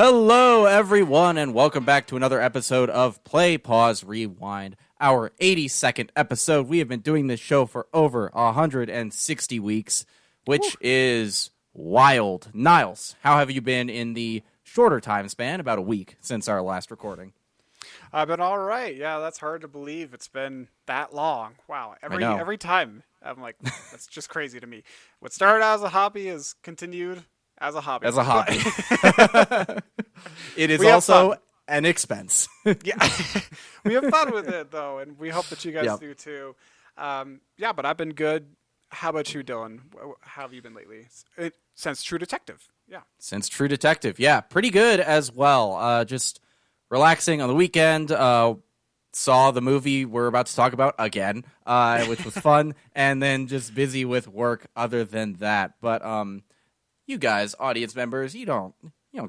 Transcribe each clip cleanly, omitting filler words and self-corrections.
Hello, everyone, and welcome back to another episode of Play, Pause, Rewind, our 82nd episode. We have been doing this show for over 160 weeks, which is wild. Niles, how have you been in the shorter time span, about a week, since our last recording? I've been all right. Yeah, that's hard to believe. It's been that long. Wow. know. Every time I'm like, that's just crazy to me. What started out as a hobby has continued as a hobby. As a hobby. It is We have also fun. an expense. Yeah, we have fun with it though, and we hope that you guys Yep. do too. Yeah, but I've been good. How about you, Dylan? How have you been lately? Since True Detective. Yeah. Since True Detective, yeah, pretty good as well. Just relaxing on the weekend. Saw the movie we're about to talk about again, which was fun, and then just busy with work. Other than that, but you guys, audience members, you don't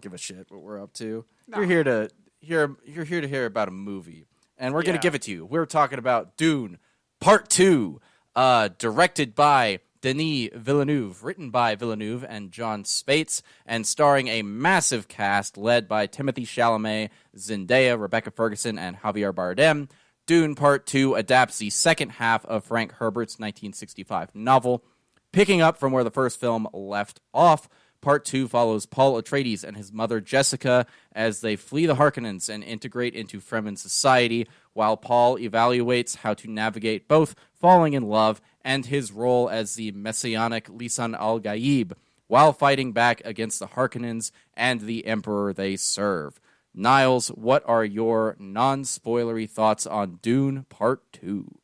give a shit what we're up to. No. You're here to hear about a movie, and we're gonna Yeah. give it to you. We're talking about Dune, Part 2, directed by Denis Villeneuve, written by Villeneuve and John Spates, and starring a massive cast led by Timothée Chalamet, Zendaya, Rebecca Ferguson, and Javier Bardem. Dune Part 2 adapts the second half of Frank Herbert's 1965 novel. Picking up from where the first film left off, Part 2 follows Paul Atreides and his mother Jessica as they flee the Harkonnens and integrate into Fremen society, while Paul evaluates how to navigate both falling in love and his role as the messianic Lisan al-Gaib, while fighting back against the Harkonnens and the Emperor they serve. Niles, what are your non-spoilery thoughts on Dune Part 2?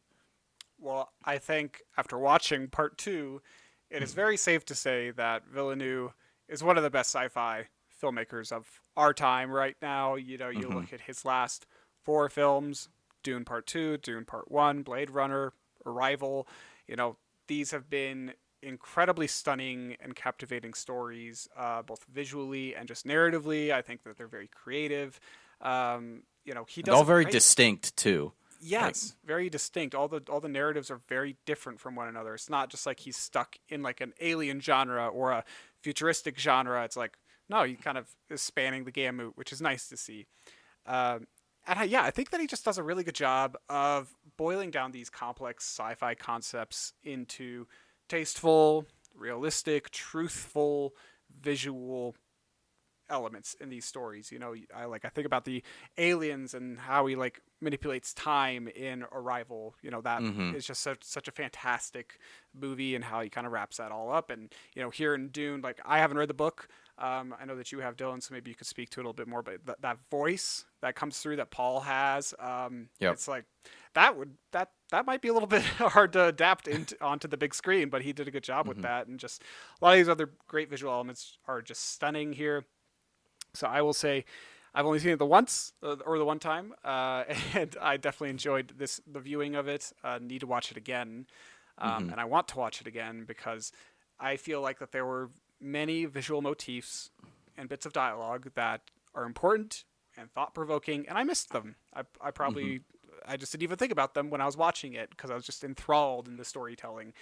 Well, I think after watching Part 2, it is very safe to say that Villeneuve is one of the best sci-fi filmmakers of our time right now. You know, you look at his last 4 films, Dune Part 2, Dune Part 1, Blade Runner, Arrival. You know, these have been incredibly stunning and captivating stories, both visually and just narratively. I think that they're very creative. You know, he does All it very great. distinct, too. Yes, very distinct. All the narratives are very different from one another. It's not just like he's stuck in like an alien genre or a futuristic genre. It's like no, he kind of is spanning the gamut, which is nice to see. I think that he just does a really good job of boiling down these complex sci-fi concepts into tasteful, realistic, truthful, visual elements in these stories. You know, I think about the aliens and how he like manipulates time in Arrival. You know, that is just such a fantastic movie, and how he kind of wraps that all up. And you know, here in Dune, like I haven't read the book. I know that you have, Dylan, so maybe you could speak to it a little bit more. But that voice that comes through that Paul has, it's like that might be a little bit hard to adapt onto the big screen, but he did a good job with that. And just a lot of these other great visual elements are just stunning here. So I will say, I've only seen it the once or the one time, and I definitely enjoyed the viewing of it. Need to watch it again, and I want to watch it again because I feel like that there were many visual motifs and bits of dialogue that are important and thought-provoking, and I missed them. I probably I just didn't even think about them when I was watching it because I was just enthralled in the storytelling.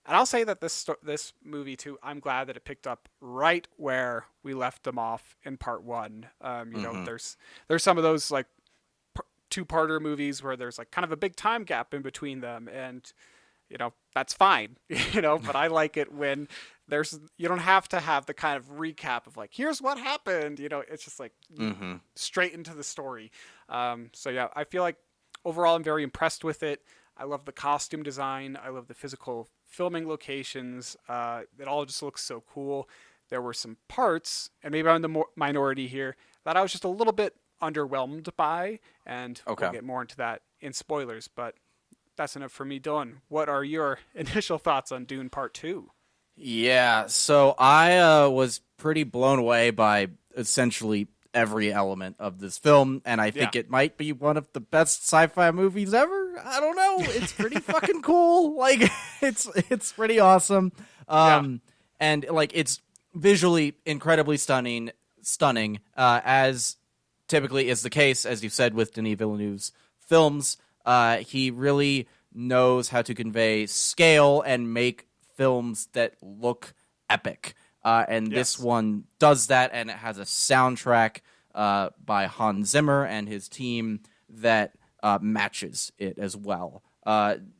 And I'll say that this movie too, I'm glad that it picked up right where we left them off in Part 1. You know, there's some of those like two-parter movies where there's like kind of a big time gap in between them, and you know that's fine. You know, but I like it when you don't have to have the kind of recap of like here's what happened. You know, it's just like straight into the story. So yeah, I feel like overall I'm very impressed with it. I love the costume design. I love the physical filming locations. It all just looks so cool. There were some parts, and maybe I'm the minority here, that I was just a little bit underwhelmed by, and we'll get more into that in spoilers, but that's enough for me. Dylan, what are your initial thoughts on Dune Part 2? Yeah, so I was pretty blown away by essentially every element of this film, and I think it might be one of the best sci-fi movies ever. I don't know. It's pretty fucking cool. Like, it's pretty awesome. And like it's visually incredibly stunning, as typically is the case, as you said, with Denis Villeneuve's films. He really knows how to convey scale and make films that look epic. and this one does that, and it has a soundtrack by Hans Zimmer and his team that matches it as well.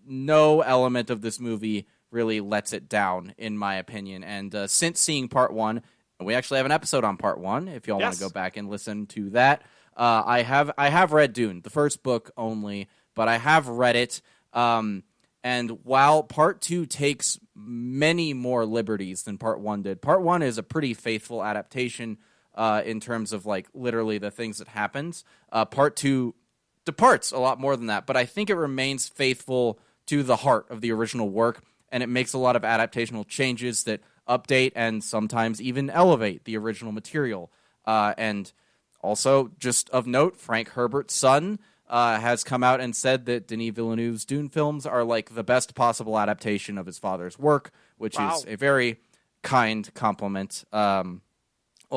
No element of this movie really lets it down, in my opinion. And since seeing part one, and we actually have an episode on part one, if y'all want to go back and listen to that. I have read Dune, the first book only, but I have read it. And while part two takes many more liberties than part one did, part one is a pretty faithful adaptation in terms of like literally the things that happens. Part two departs a lot more than that, but I think it remains faithful to the heart of the original work, and it makes a lot of adaptational changes that update and sometimes even elevate the original material. And also, just of note, Frank Herbert's son has come out and said that Denis Villeneuve's Dune films are like the best possible adaptation of his father's work, which is a very kind compliment. I'll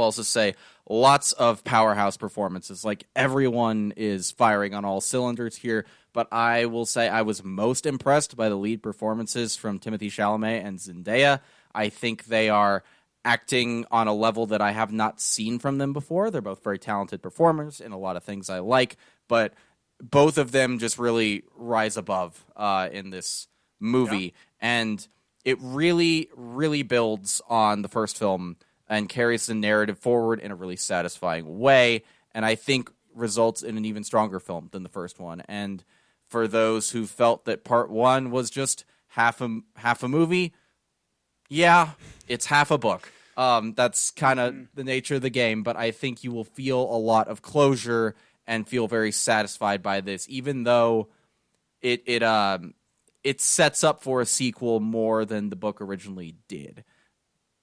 also say lots of powerhouse performances. Like, everyone is firing on all cylinders here, but I will say I was most impressed by the lead performances from Timothée Chalamet and Zendaya. I think they are acting on a level that I have not seen from them before. They're both very talented performers in a lot of things I like, but both of them just really rise above in this movie. And it really, really builds on the first film and carries the narrative forward in a really satisfying way, and I think results in an even stronger film than the first one. And for those who felt that part one was just half a movie, yeah, it's half a book. That's kind of the nature of the game, but I think you will feel a lot of closure and feel very satisfied by this, even though it sets up for a sequel more than the book originally did.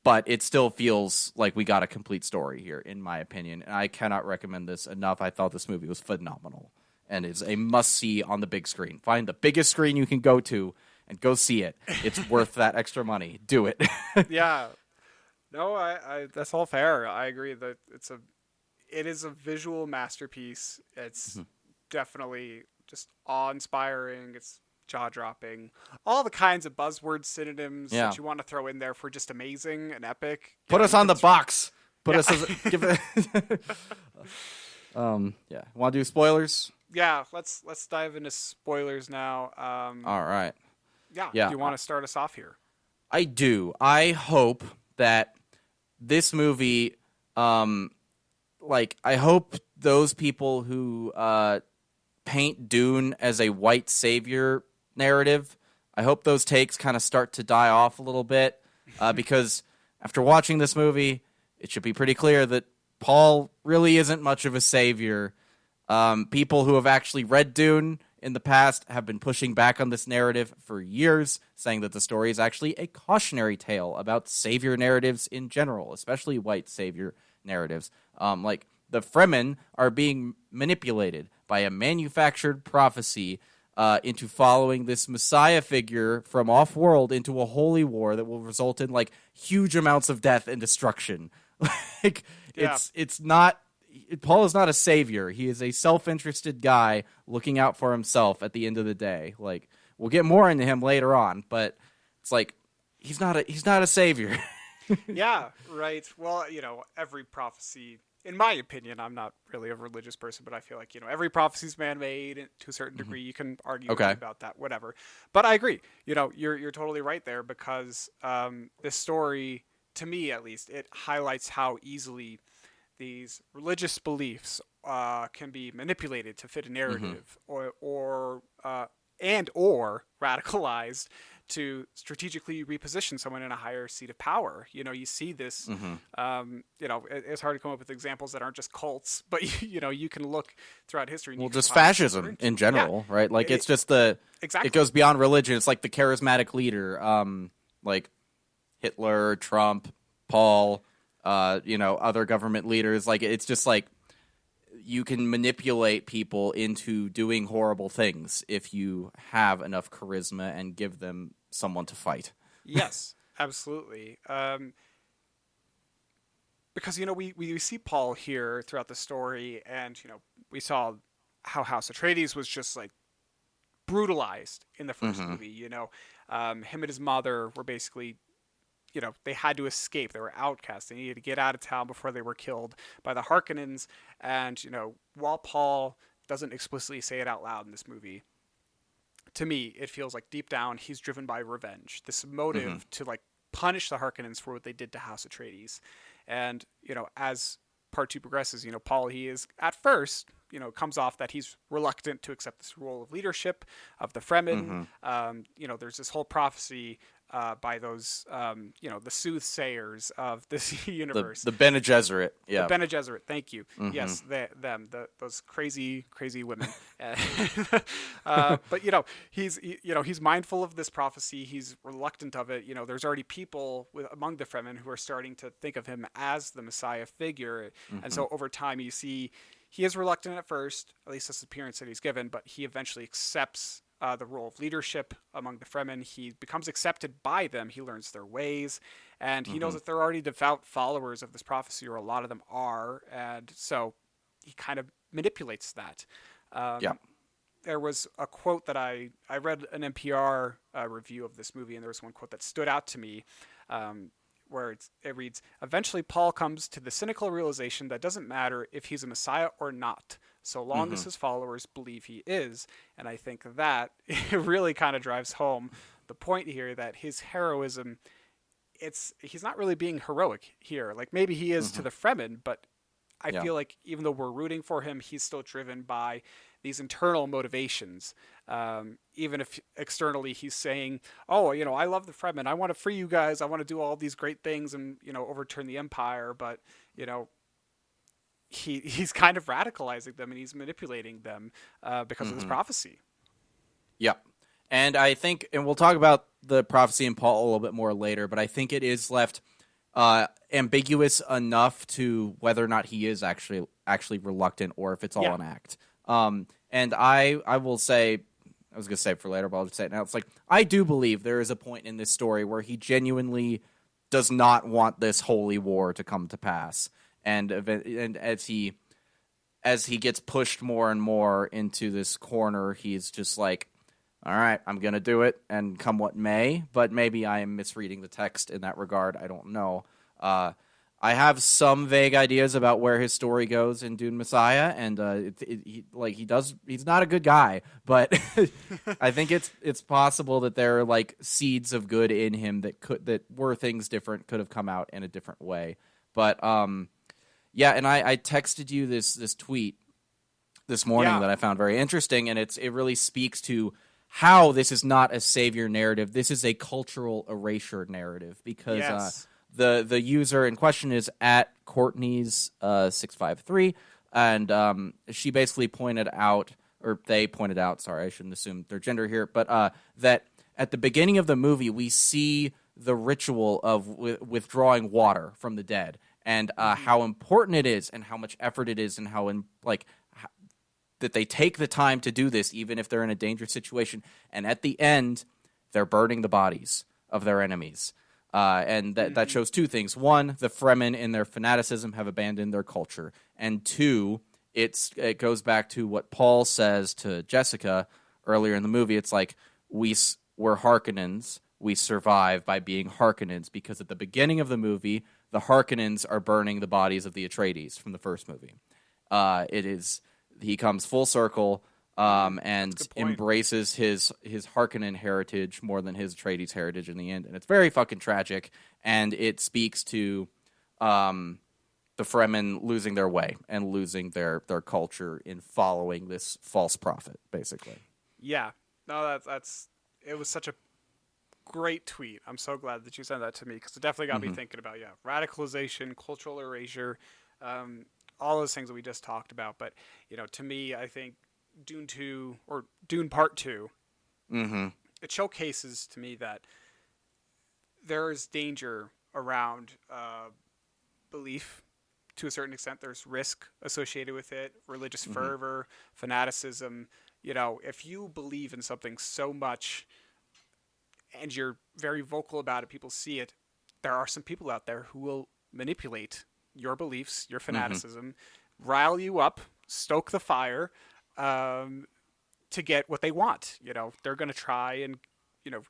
But it still feels like we got a complete story here, in my opinion. And I cannot recommend this enough. I thought this movie was phenomenal and is a must-see on the big screen. Find the biggest screen you can go to and go see it. It's worth that extra money. Do it. Yeah. No, I that's all fair. I agree that it is a visual masterpiece. It's definitely just awe-inspiring. It's jaw-dropping. All the kinds of buzzword synonyms that you want to throw in there for just amazing and epic. Put us on the box. Put us as give it. Want to do spoilers? Yeah, let's dive into spoilers now. All right. Yeah. Do you want to start us off here? I do. I hope that this movie, I hope those people who paint Dune as a white savior narrative, I hope those takes kind of start to die off a little bit, because after watching this movie, it should be pretty clear that Paul really isn't much of a savior. People who have actually read Dune in the past have been pushing back on this narrative for years, saying that the story is actually a cautionary tale about savior narratives in general, especially white savior narratives. Like, the Fremen are being manipulated by a manufactured prophecy into following this messiah figure from off-world into a holy war that will result in like huge amounts of death and destruction. It's not. Paul is not a savior. He is a self-interested guy looking out for himself at the end of the day. Like, we'll get more into him later on, but it's like he's not a savior. Yeah, right. Well, every prophecy, in my opinion, I'm not really a religious person, but I feel like, every prophecy is man-made to a certain degree. You can argue about that, whatever. But I agree. You're totally right there, because this story, to me at least, it highlights how easily these religious beliefs can be manipulated to fit a narrative, or radicalized to strategically reposition someone in a higher seat of power. You see this, it's hard to come up with examples that aren't just cults, but you can look throughout history. And just fascism in general, right? Like, it's just it goes beyond religion. It's like the charismatic leader, like Hitler, Trump, Paul, other government leaders. Like, it's just like, you can manipulate people into doing horrible things if you have enough charisma and give them someone to fight. Yes, absolutely. Because, we see Paul here throughout the story, and, we saw how House Atreides was just, like, brutalized in the first movie. Him and his mother were basically, they had to escape. They were outcasts. They needed to get out of town before they were killed by the Harkonnens. And, while Paul doesn't explicitly say it out loud in this movie, to me, it feels like deep down he's driven by revenge. This motive to like punish the Harkonnens for what they did to House Atreides. And, as part two progresses, Paul, he is at first, comes off that he's reluctant to accept this role of leadership of the Fremen. There's this whole prophecy by those, the soothsayers of this universe. The Bene Gesserit. Yeah. The Bene Gesserit. Thank you. Yes, those crazy women. But he's mindful of this prophecy. He's reluctant of it. There's already people among the Fremen who are starting to think of him as the Messiah figure, and so over time you see he is reluctant at first. At least that's the appearance that he's given, but he eventually accepts the role of leadership among the Fremen. He becomes accepted by them. He learns their ways, and he knows that they're already devout followers of this prophecy, or a lot of them are, and so he kind of manipulates that. There was a quote that I read an NPR review of this movie, and there was one quote that stood out to me, where it reads, "Eventually Paul comes to the cynical realization that it doesn't matter if he's a Messiah or not, so long as his followers believe he is." And I think that it really kind of drives home the point here that his heroism, he's not really being heroic here. Like maybe he is to the Fremen, but I feel like even though we're rooting for him, he's still driven by these internal motivations. Even if externally he's saying, "Oh, I love the Fremen. I want to free you guys. I want to do all these great things and overturn the Empire." But he's kind of radicalizing them and he's manipulating them because of this prophecy. Yeah. And I think, and we'll talk about the prophecy and Paul a little bit more later, but I think it is left ambiguous enough to whether or not he is actually reluctant or if it's all an act. And I will say, I was going to say it for later, but I'll just say it now. It's like, I do believe there is a point in this story where he genuinely does not want this holy war to come to pass. And as he gets pushed more and more into this corner, he's just like, all right, I'm going to do it, and come what may. But maybe I am misreading the text in that regard. I don't know. I have some vague ideas about where his story goes in Dune Messiah, and he's not a good guy, but I think it's possible that there are like seeds of good in him that were things different, could have come out in a different way. But yeah, and I texted you this tweet this morning that I found very interesting, and it really speaks to how this is not a savior narrative. This is a cultural erasure narrative, because the user in question is at Courtney's 653, and she basically pointed out, or they pointed out, sorry, I shouldn't assume their gender here, but that at the beginning of the movie we see the ritual of withdrawing water from the dead, and how important it is, and how much effort it is, and how that they take the time to do this, even if they're in a dangerous situation. And at the end, they're burning the bodies of their enemies. And that shows two things. One, the Fremen in their fanaticism have abandoned their culture. And two, it goes back to what Paul says to Jessica earlier in the movie. It's like, we're Harkonnens. We survive by being Harkonnens, because at the beginning of the movie, the Harkonnens are burning the bodies of the Atreides from the first movie. He comes full circle and embraces his Harkonnen heritage more than his Atreides heritage in the end. And it's very fucking tragic, and it speaks to the Fremen losing their way and losing their culture in following this false prophet, basically. Yeah. No, it was such a great tweet. I'm so glad that you sent that to me, because it definitely got me thinking about, radicalization, cultural erasure, all those things that we just talked about. But, to me, I think Dune 2, or Dune Part 2, it showcases to me that there is danger around belief to a certain extent. There's risk associated with it, religious fervor, fanaticism. If you believe in something so much and you're very vocal about it, people see it, there are some people out there who will manipulate your beliefs, your fanaticism, rile you up, stoke the fire, to get what they want. They're going to try and,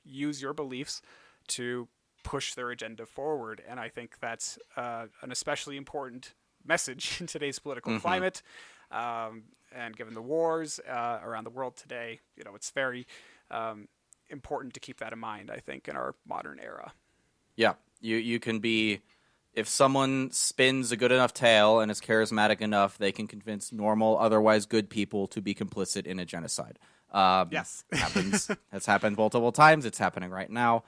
use your beliefs to push their agenda forward. And I think that's an especially important message in today's political climate. And given the wars around the world today, it's very important to keep that in mind, I think, in our modern era. Yeah, you can be, if someone spins a good enough tale and is charismatic enough, they can convince normal, otherwise good people to be complicit in a genocide. Yes. Happens. Has happened multiple times. It's happening right now.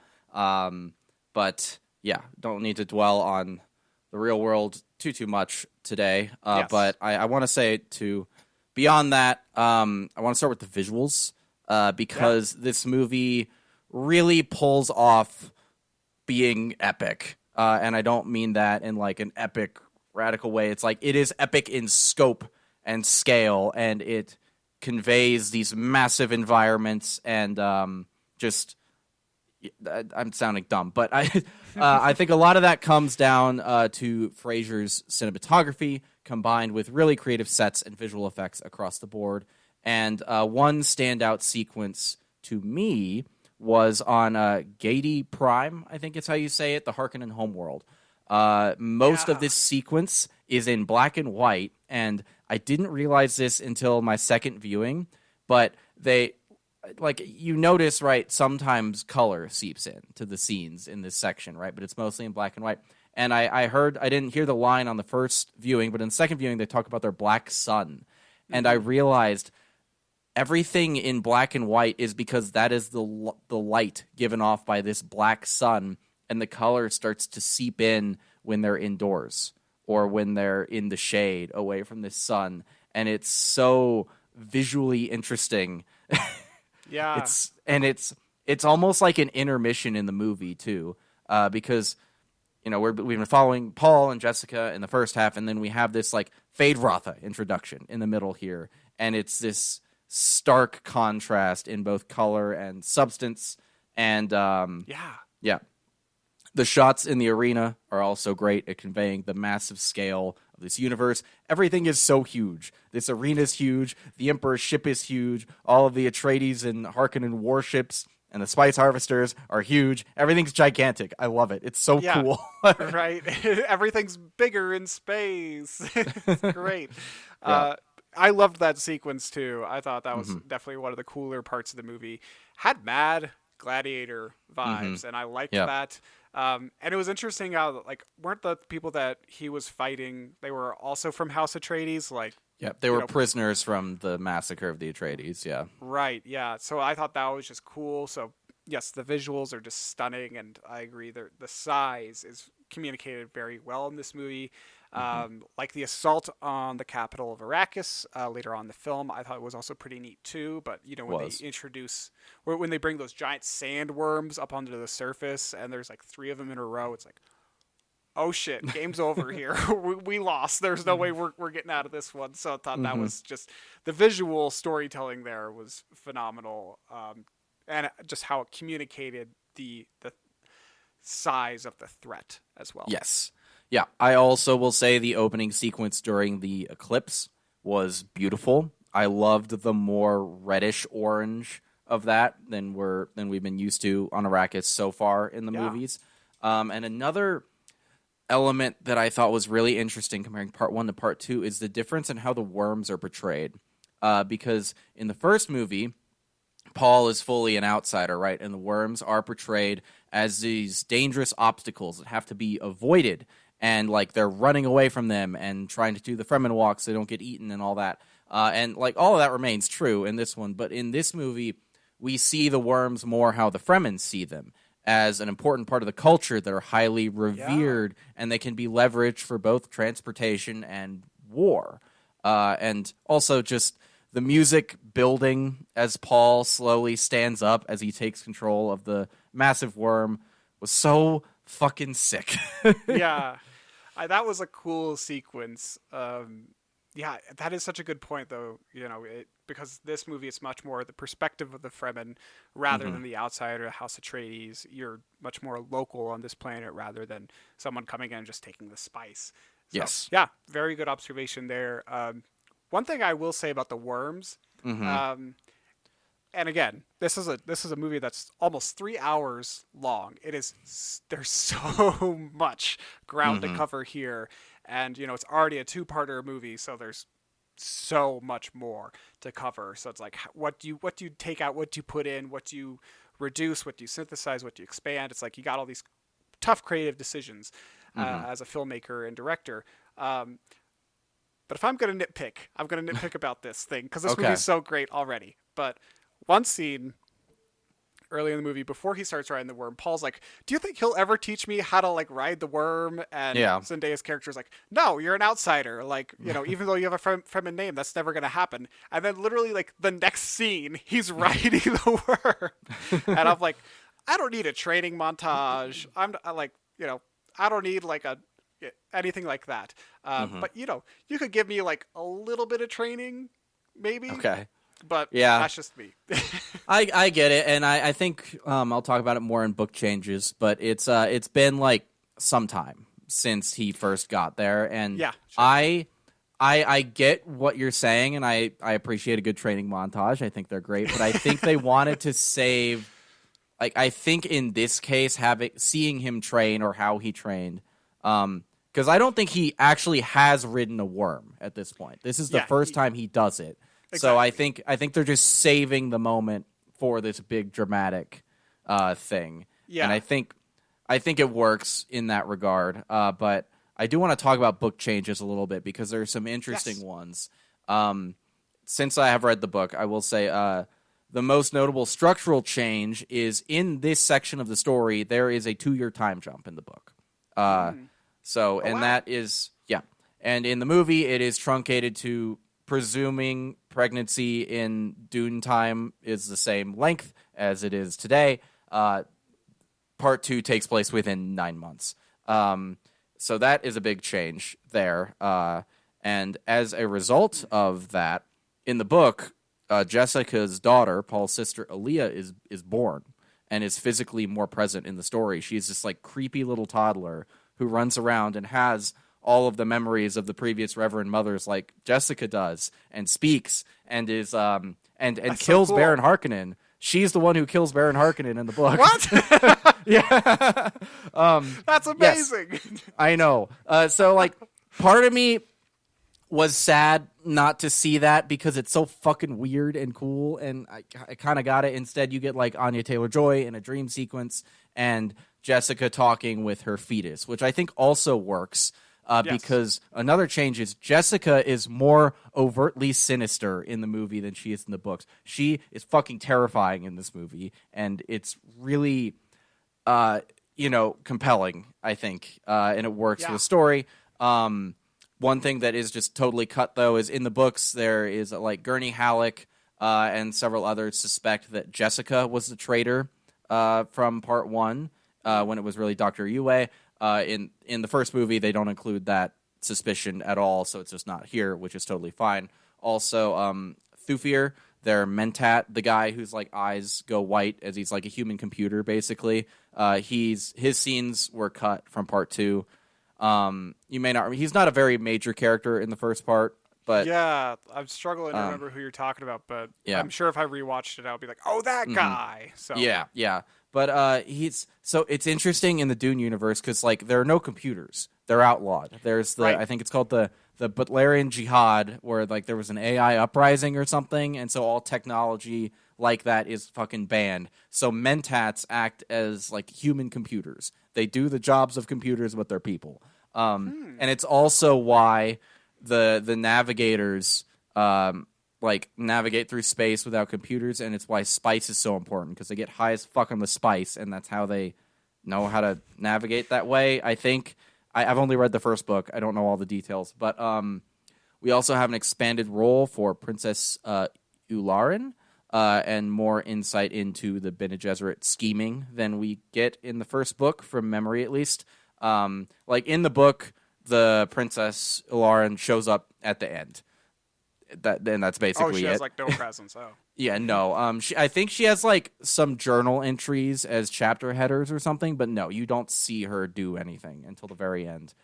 But yeah, don't need to dwell on the real world too much today. Yes. But I want to say beyond that, I want to start with the visuals because this movie really pulls off being epic. And I don't mean that in like an epic, radical way. It's like it is epic in scope and scale, and it conveys these massive environments and just I'm sounding dumb, but I think a lot of that comes down to Fraser's cinematography combined with really creative sets and visual effects across the board. And one standout sequence to me was on Gady Prime, I think it's how you say it, the Harkonnen homeworld. Most of this sequence is in black and white, and I didn't realize this until my second viewing, but you notice, right, sometimes color seeps in to the scenes in this section, right, but it's mostly in black and white. And I didn't hear the line on the first viewing, but in the second viewing they talk about their black sun, and I realized everything in black and white is because that is the light given off by this black sun, and the color starts to seep in when they're indoors or when they're in the shade away from the sun, and it's so visually interesting. Yeah. It's almost like an intermission in the movie too, because we've been following Paul and Jessica in the first half, and then we have this like Feyd-Rautha introduction in the middle here, and it's this stark contrast in both color and substance, and the shots in the arena are also great at conveying the massive scale of this universe. Everything is so huge. This arena is huge. The Emperor's ship is huge. All of the Atreides and Harkonnen warships and the Spice Harvesters are huge. Everything's gigantic. I love it. It's so cool. Right. Everything's bigger in space. It's great. I loved that sequence too. I thought that was definitely one of the cooler parts of the movie. Had mad gladiator vibes, and I liked that. And it was interesting how, like, weren't the people that he was fighting, they were also from House Atreides? Like, they were prisoners from the massacre of the Atreides, Right, yeah. So I thought that was just cool. So, yes, the visuals are just stunning, and I agree the size is communicated very well in this movie. Like the assault on the capital of Arrakis later on in the film, I thought it was also pretty neat too. But when they bring those giant sandworms up onto the surface, and there's like 3 of them in a row, it's like, oh shit, game's over here. we lost. There's no way we're getting out of this one. So I thought that was just the visual storytelling there was phenomenal, and just how it communicated the size of the threat as well. Yes. Yeah, I also will say the opening sequence during the eclipse was beautiful. I loved the more reddish orange of that than we've been used to on Arrakis so far in the movies. And another element that I thought was really interesting comparing part 1 to part 2 is the difference in how the worms are portrayed. Because in the first movie, Paul is fully an outsider, right? And the worms are portrayed as these dangerous obstacles that have to be avoided. And, like, they're running away from them and trying to do the Fremen walk so they don't get eaten and all that. And, like, all of that remains true in this one. But in this movie, we see the worms more how the Fremen see them, as an important part of the culture that are highly revered, and they can be leveraged for both transportation and war. And also just the music building as Paul slowly stands up as he takes control of the massive worm was so fucking sick. That was a cool sequence. That is such a good point, though. Because this movie is much more the perspective of the Fremen rather than the outsider, House Atreides. You're much more local on this planet rather than someone coming in and just taking the spice. So, yes. Yeah, very good observation there. One thing I will say about the worms, and again, this is a movie that's almost 3 hours long. There's so much ground to Mm-hmm. cover here, and it's already a two-parter movie, so there's so much more to cover. So it's like, what do you take out, what do you put in, what do you reduce, what do you synthesize, what do you expand? It's like you got all these tough creative decisions Mm-hmm. as a filmmaker and director. But if I'm going to nitpick, I'm going to nitpick about this thing because this movie Okay. is so great already. But one scene early in the movie, before he starts riding the worm, Paul's like, "Do you think he'll ever teach me how to like ride the worm?" And Yeah. Zendaya's character is like, "No, you're an outsider. Like, even though you have a feminine name, that's never going to happen." And then literally, like the next scene, he's riding the worm, and I'm like, I don't need a training montage. I like, I don't need like anything like that. Mm-hmm. But you could give me like a little bit of training, maybe. Okay. But Yeah. that's just me. I get it, and I think I'll talk about it more in book changes, but it's been like some time since he first got there, and Yeah, sure. I get what you're saying, and I appreciate a good training montage. I think they're great, but I think they wanted to save, like, I think in this case, seeing him train or how he trained, because I don't think he actually has ridden a worm at this point. This is the Yeah, first time he does it. So I think they're just saving the moment for this big dramatic thing. Yeah. And I think it works in that regard. But I do want to talk about book changes a little bit because there are some interesting ones. Since I have read the book, I will say the most notable structural change is in this section of the story. There is a 2-year time jump in the book. So, and wow. that is, yeah. And in the movie, it is truncated to presuming pregnancy in Dune time is the same length as it is today. Part 2 takes place within 9 months. So that is a big change there. And as a result of that, in the book, Jessica's daughter, Paul's sister, Aaliyah, is born and is physically more present in the story. She's this like creepy little toddler who runs around and has all of the memories of the previous Reverend Mothers like Jessica does, and speaks and is and kills so cool. Baron Harkonnen. She's the one who kills Baron Harkonnen in the book. What? Yeah. That's amazing. Yes, I know. So like part of me was sad not to see that because it's so fucking weird and cool, and I kind of got it. Instead, you get like Anya Taylor-Joy in a dream sequence and Jessica talking with her fetus, which I think also works. Because another change is Jessica is more overtly sinister in the movie than she is in the books. She is fucking terrifying in this movie, and it's really, compelling, I think, and it works for the story. One thing that is just totally cut, though, is in the books there is like Gurney Halleck and several others suspect that Jessica was the traitor from part 1 when it was really Dr. Yue. In the first movie, they don't include that suspicion at all, so it's just not here, which is totally fine. Also, Thufir, their Mentat, the guy whose like eyes go white as he's like a human computer, basically. His scenes were cut from part 2. You may not. He's not a very major character in the first part, but yeah, I'm struggling to remember who you're talking about, but yeah. I'm sure if I rewatched it, I'll be like, oh, that guy. So yeah. But it's interesting in the Dune universe because like there are no computers; they're outlawed. There's I think it's called the Butlerian Jihad, where like there was an AI uprising or something, and so all technology like that is fucking banned. So Mentats act as like human computers. They do the jobs of computers, but they're people. And it's also why the navigators like navigate through space without computers, and it's why spice is so important because they get high as fuck on the spice, and that's how they know how to navigate that way. I think I've only read the first book. I don't know all the details, but we also have an expanded role for Princess Ularin and more insight into the Bene Gesserit scheming than we get in the first book, from memory at least. Like in the book, the Princess Ularin shows up at the end. That's basically it. Oh, she has like no presence. Oh, yeah, no. I think she has like some journal entries as chapter headers or something, but no, you don't see her do anything until the very end.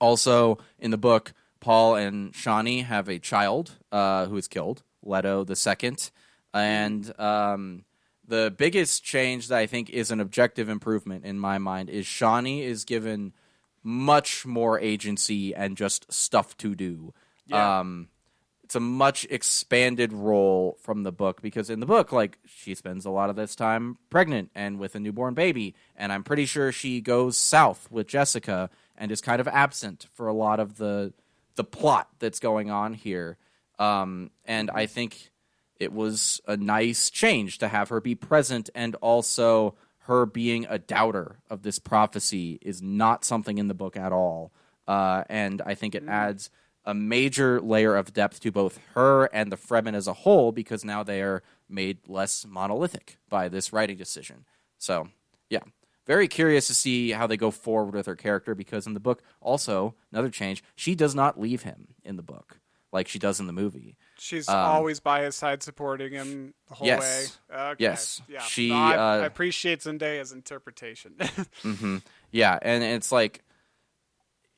Also, in the book, Paul and Shani have a child who is killed, Leto II. And the biggest change that I think is an objective improvement in my mind is Shawnee is given much more agency and just stuff to do. Yeah. It's a much expanded role from the book, because in the book, like, she spends a lot of this time pregnant and with a newborn baby, and I'm pretty sure she goes south with Jessica and is kind of absent for a lot of the plot that's going on here. And I think it was a nice change to have her be present, and also her being a doubter of this prophecy is not something in the book at all. And I think it adds a major layer of depth to both her and the Fremen as a whole, because now they are made less monolithic by this writing decision. So, yeah, very curious to see how they go forward with her character, because in the book, also, another change, she does not leave him in the book like she does in the movie. She's always by his side, supporting him the whole way. Okay. Yes. Yeah. She, No, I appreciate Zendaya's interpretation. Yeah, and it's like,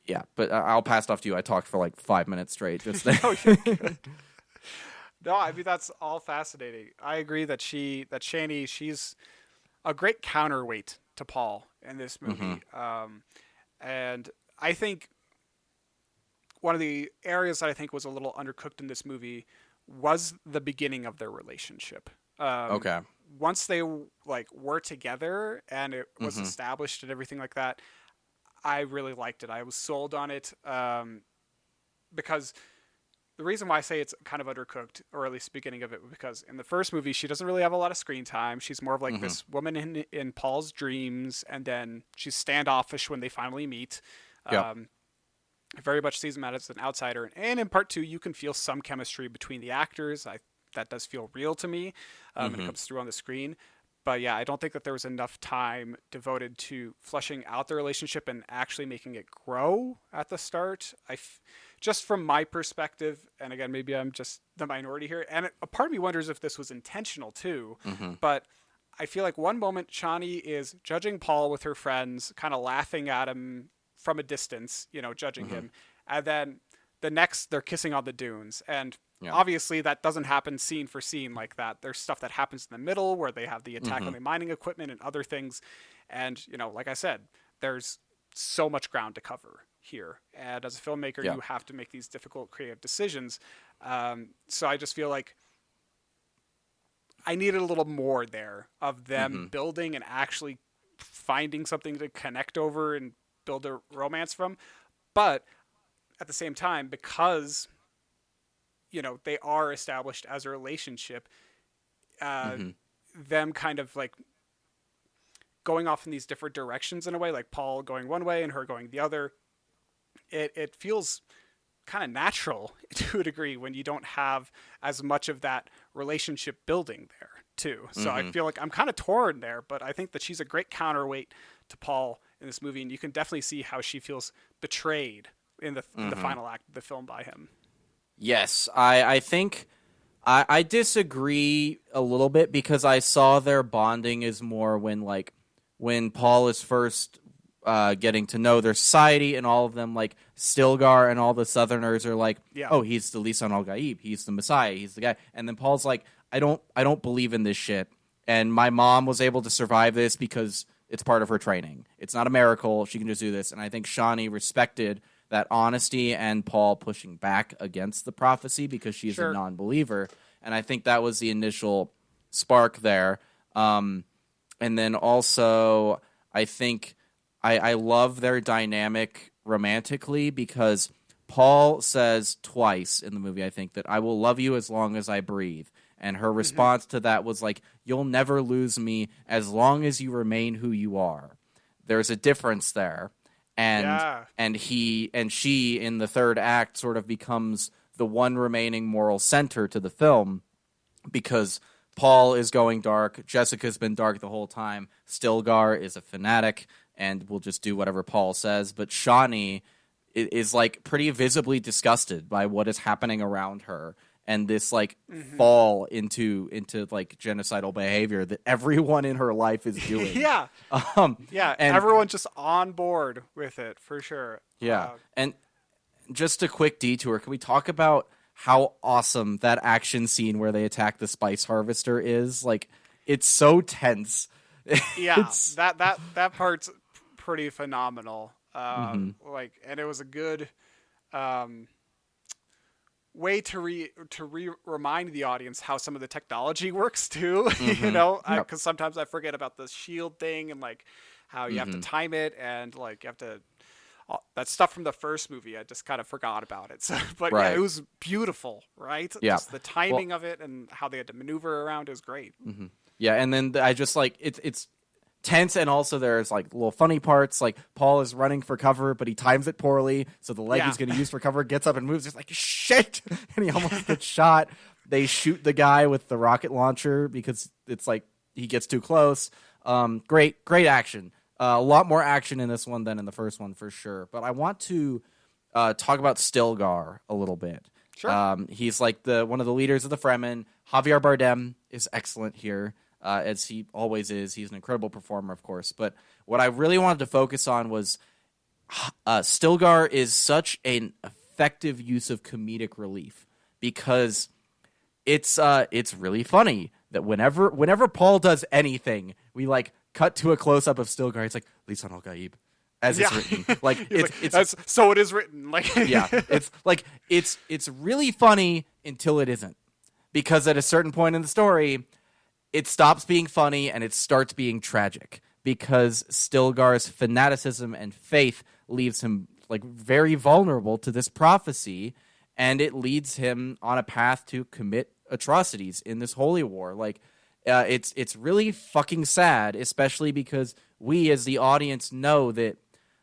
yeah, but I'll pass it off to you. I talked for like 5 minutes straight just there. No, you're good. No, I mean, that's all fascinating. I agree that Shani, she's a great counterweight to Paul in this movie. And I think one of the areas that I think was a little undercooked in this movie was the beginning of their relationship. Okay. Once they were together and it was established and everything like that, I really liked it. I was sold on it, because the reason why I say it's kind of undercooked, or at least the beginning of it, because in the first movie she doesn't really have a lot of screen time. She's more of like this woman in Paul's dreams, and then she's standoffish when they finally meet. Yep. Very much sees him as an outsider, and in part 2 you can feel some chemistry between the actors. That does feel real to me, and it comes through on the screen. But yeah, I don't think that there was enough time devoted to fleshing out the relationship and actually making it grow at the start. Just from my perspective, and again, maybe I'm just the minority here, and a part of me wonders if this was intentional too, but I feel like one moment Chani is judging Paul with her friends, kind of laughing at him from a distance, judging him, and then the next they're kissing on the dunes, and obviously that doesn't happen scene for scene like that. There's stuff that happens in the middle where they have the attack on the mining equipment and other things, and like I said, there's so much ground to cover here, and as a filmmaker you have to make these difficult creative decisions. So I just feel like I needed a little more there of them building and actually finding something to connect over and build a romance from. But at the same time, because they are established as a relationship, them kind of like going off in these different directions in a way, like Paul going one way and her going the other, it feels kind of natural to a degree when you don't have as much of that relationship building there too. So I feel like I'm kind of torn there, but I think that she's a great counterweight to Paul in this movie, and you can definitely see how she feels betrayed in the final act of the film by him. Yes, I think I disagree a little bit, because I saw their bonding is more when Paul is first getting to know their society, and all of them, like Stilgar and all the Southerners are like, oh, he's the Lisan al-Gaib, he's the Messiah, he's the guy. And then Paul's like, I don't believe in this shit, and my mom was able to survive this because it's part of her training. It's not a miracle. She can just do this. And I think Shawnee respected that honesty and Paul pushing back against the prophecy because she's a non-believer. And I think that was the initial spark there. And then also, I think I love their dynamic romantically, because Paul says twice in the movie, I think, that I will love you as long as I breathe. And her response to that was like, you'll never lose me as long as you remain who you are. There's a difference there. And she in the third act sort of becomes the one remaining moral center to the film, because Paul is going dark. Jessica's been dark the whole time. Stilgar is a fanatic and will just do whatever Paul says. But Shawnee is like pretty visibly disgusted by what is happening around her, and this like fall into like genocidal behavior that everyone in her life is doing. And everyone's just on board with it for sure. And just a quick detour. Can we talk about how awesome that action scene where they attack the spice harvester is. Like, it's so tense. Yeah, It's that part's pretty phenomenal. mhm. Like, and it was a good um, way to remind the audience how some of the technology works too. You Mhm. know, Yep. because sometimes I forget about the shield thing and like how you have to Mhm. time it and like you have to that stuff from the first movie. I just kind of forgot about it. So, but yeah, it Right. was beautiful, right? Yeah. Just the Well, timing of it and how they had to maneuver around is great. mhm. Yeah, and then I just like it's tense, and also there's like little funny parts. Like Paul is running for cover, but he times it poorly, so the leg Yeah, he's going to use for cover gets up and moves. It's like shit, and he almost gets shot. They shoot the guy with the rocket launcher because it's like he gets too close. Great action. A lot more action in this one than in the first one for sure. But I want to talk about Stilgar a little bit. sure. He's like the one of the leaders of the Fremen. Javier Bardem is excellent here, as he always is. He's an incredible performer, of course. But what I really wanted to focus on was Stilgar is such an effective use of comedic relief because it's really funny that whenever Paul does anything, we like cut to a close up of Stilgar. It's like Lisan al Gaib, as Yeah, it's written. Like he's like, it's that's so it is written. Like, yeah, it's like it's really funny until it isn't, because at a certain point in the story, it stops being funny and it starts being tragic because Stilgar's fanaticism and faith leaves him like very vulnerable to this prophecy, and it leads him on a path to commit atrocities in this holy war. Like, it's really fucking sad, especially because we as the audience know that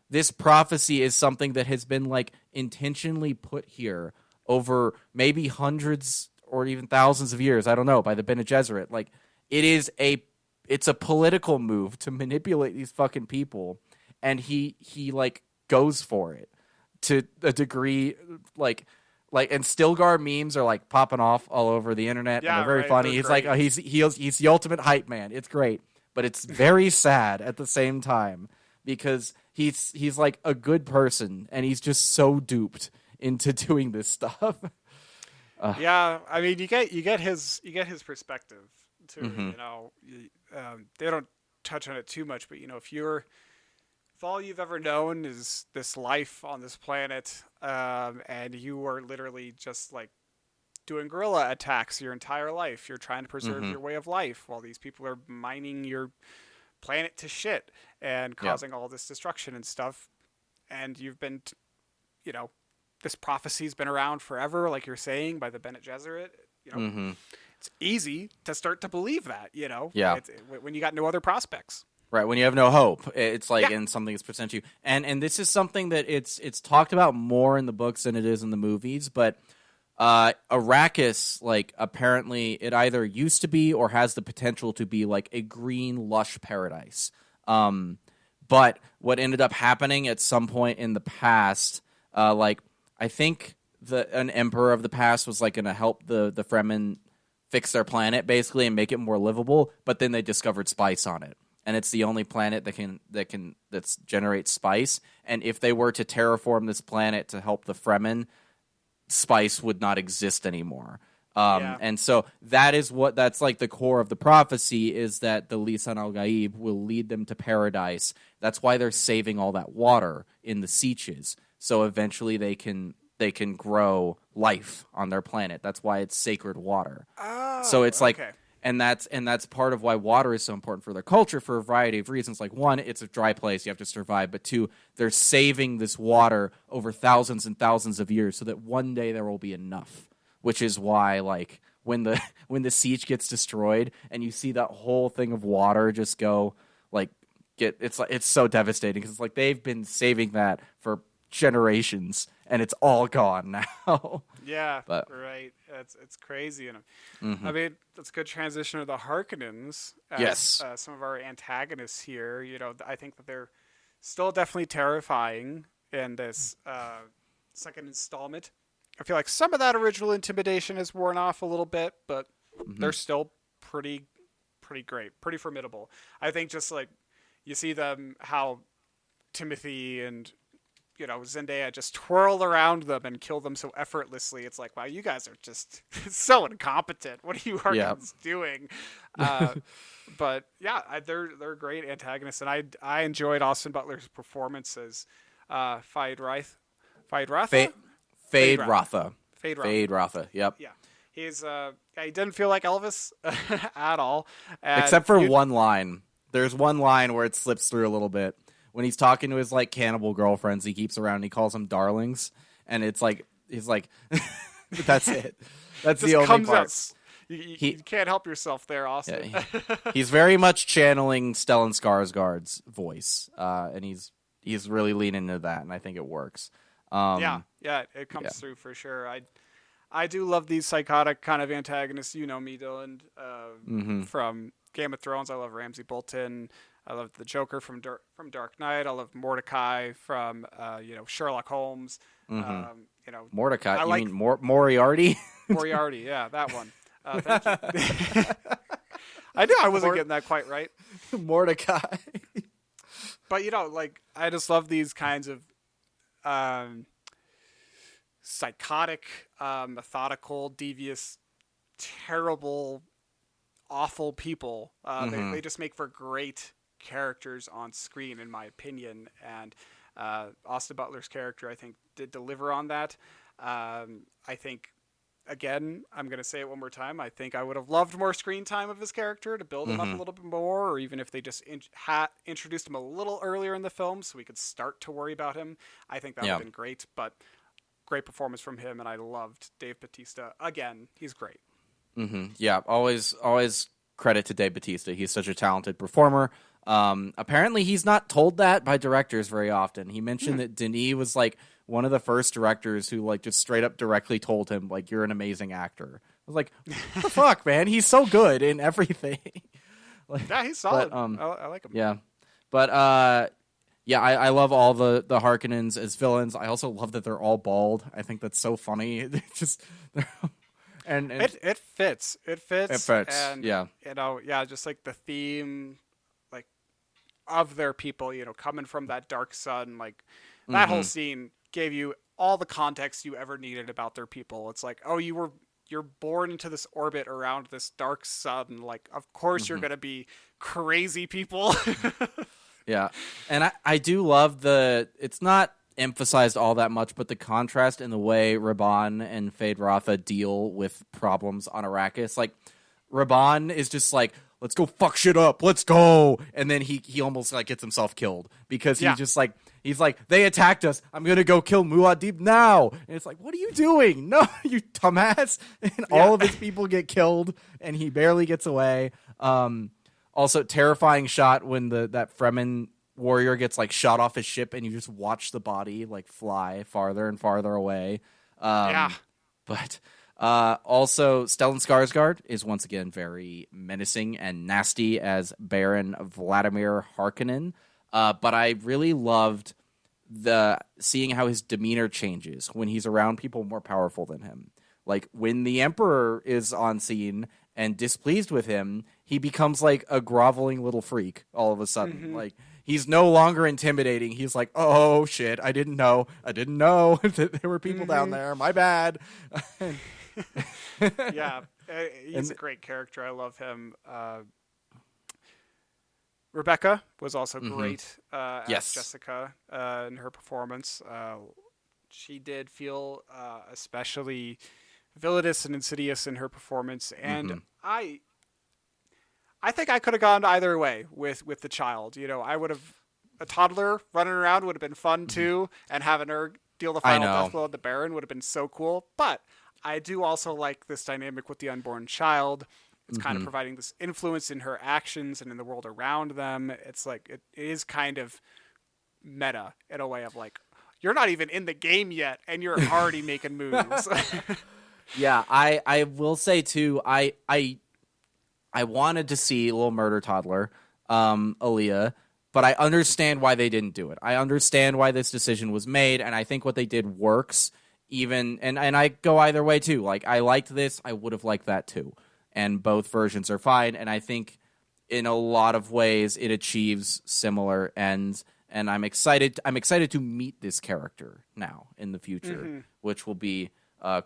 this prophecy is something that has been like intentionally put here over maybe hundreds or even thousands of years. I don't know, by the Bene Gesserit. Like, it's a political move to manipulate these fucking people, and he like goes for it to a degree. And Stilgar memes are like popping off all over the internet, and yeah, they're very right. funny. They're He's like, great. he's the ultimate hype man. It's great, but it's very sad at the same time because he's like a good person, and he's just so duped into doing this stuff. Yeah, I mean, you get his perspective too. Mhm. You know, they don't touch on it too much, but you know, if all you've ever known is this life on this planet, and you are literally just like doing guerrilla attacks your entire life, you're trying to preserve Mhm. your way of life while these people are mining your planet to shit and Yeah. causing all this destruction and stuff, and you've been, you know, this prophecy's been around forever, like you're saying, by the Bene Gesserit. You know, Mhm. it's easy to start to believe that. You know, Yeah. when you got no other prospects. Right, when you have no hope, it's like Yeah, and something is presented to you, and this is something that it's talked about more in the books than it is in the movies. But Arrakis, like apparently, it either used to be or has the potential to be like a green, lush paradise. But what ended up happening at some point in the past, like I think an emperor of the past was like going to help the Fremen fix their planet basically and make it more livable, but then they discovered spice on it, and it's the only planet that generates spice. And if they were to terraform this planet to help the Fremen, spice would not exist anymore. yeah. And so that's like the core of the prophecy, is that the Lisan al Gaib will lead them to paradise. That's why they're saving all that water in the Sietches, so eventually they can grow life on their planet. That's why it's sacred water. So Oh, it's like, okay. and that's part of why water is so important for their culture for a variety of reasons. Like, one, it's a dry place, you have to survive, but two, they're saving this water over thousands and thousands of years so that one day there will be enough. Which is why, like, when the when the siege gets destroyed and you see that whole thing of water just go like it's so devastating because it's like they've been saving that for generations and it's all gone now. Yeah, But right. It's crazy, and I mhm. mean that's a good transition to the Harkonnens as Yes. some of our antagonists here. You know, I think that they're still definitely terrifying in this second installment. I feel like some of that original intimidation has worn off a little bit, but they're Mhm. still pretty great, pretty formidable. I think just like you see them how Timothy and Zendaya just twirl around them and kill them so effortlessly. It's like, wow, you guys are just so incompetent. What are you Harkins doing? But yeah, they're great antagonists, and I enjoyed Austin Butler's performance as Feyd-Rautha. Feyd-Rautha. Yep. Yeah, he didn't feel like Elvis at all, except for one line. There's one line where it slips through a little bit. When he's talking to his like cannibal girlfriends he keeps around, he calls them darlings, and it's like he's like, that's it. That's the only part. You can't help yourself there, Austin. Yeah, he's very much channeling Stellan Skarsgård's voice, and he's really leaning into that, and I think it works. Yeah, it comes through for sure. I do love these psychotic kind of antagonists. You know me, Dylan, from Game of Thrones. I love Ramsay Bolton. I love the Joker from Dark Knight. I love Mordecai from Sherlock Holmes. Mordecai. You mean Moriarty? Moriarty, yeah, that one. Thank you. I knew I wasn't getting that quite right. Mordecai. But I just love these kinds of psychotic, methodical, devious, terrible, awful people. They just make for great characters on screen, in my opinion, and Austin Butler's character, I think, did deliver on that. I think, again, I'm going to say it one more time, I think I would have loved more screen time of his character to build him up a little bit more, or even if they just introduced him a little earlier in the film so we could start to worry about him. I think that would have been great, but great performance from him, and I loved Dave Bautista. Again, he's great. Yeah, always credit to Dave Bautista. He's such a talented performer. Apparently he's not told that by directors very often. He mentioned that Denis was like one of the first directors who like just straight up directly told him like, you're an amazing actor. I was like, what the fuck, man? He's so good in everything. Yeah, he's solid. But, I like him. Yeah. But I love all the Harkonnens as villains. I also love that they're all bald. I think that's so funny. And it fits. It fits. And, yeah. Just like the theme, like, of their people, coming from that dark sun, like that whole scene gave you all the context you ever needed about their people. It's like, oh, you're born into this orbit around this dark sun. Like, of course you're going to be crazy people. Yeah. And I do love it's not emphasized all that much, but the contrast in the way Rabban and Feyd-Rautha deal with problems on Arrakis. Like, Rabban is just like, let's go fuck shit up, let's go, and then he almost like gets himself killed because he's like, they attacked us, I'm gonna go kill Muad'Dib now, and it's like, what are you doing? No, you dumbass. And all of his people get killed and he barely gets away. Also terrifying shot when that Fremen warrior gets like shot off his ship and you just watch the body like fly farther and farther away. But also Stellan Skarsgård is once again very menacing and nasty as Baron Vladimir Harkonnen. But I really loved seeing how his demeanor changes when he's around people more powerful than him. Like when the Emperor is on scene and displeased with him, he becomes like a groveling little freak all of a sudden. Like, he's no longer intimidating. He's like, oh shit, I didn't know that there were people down there. My bad. Yeah, he's a great character. I love him. Rebecca was also great as Jessica in her performance. She did feel especially villainous and insidious in her performance, and I think I could have gone either way with the child. I would have, a toddler running around would have been fun too, and having her deal the final death blow at the Baron would have been so cool. But I do also like this dynamic with the unborn child. It's kind of providing this influence in her actions and in the world around them. It's like, it is kind of meta in a way of like, you're not even in the game yet and you're already making moves. Yeah, I will say too, I wanted to see Little Murder Toddler, Aaliyah, but I understand why they didn't do it. I understand why this decision was made, and I think what they did works. And I go either way too. Like, I liked this, I would have liked that too. And both versions are fine, and I think in a lot of ways it achieves similar ends. and I'm excited to meet this character now in the future, which will be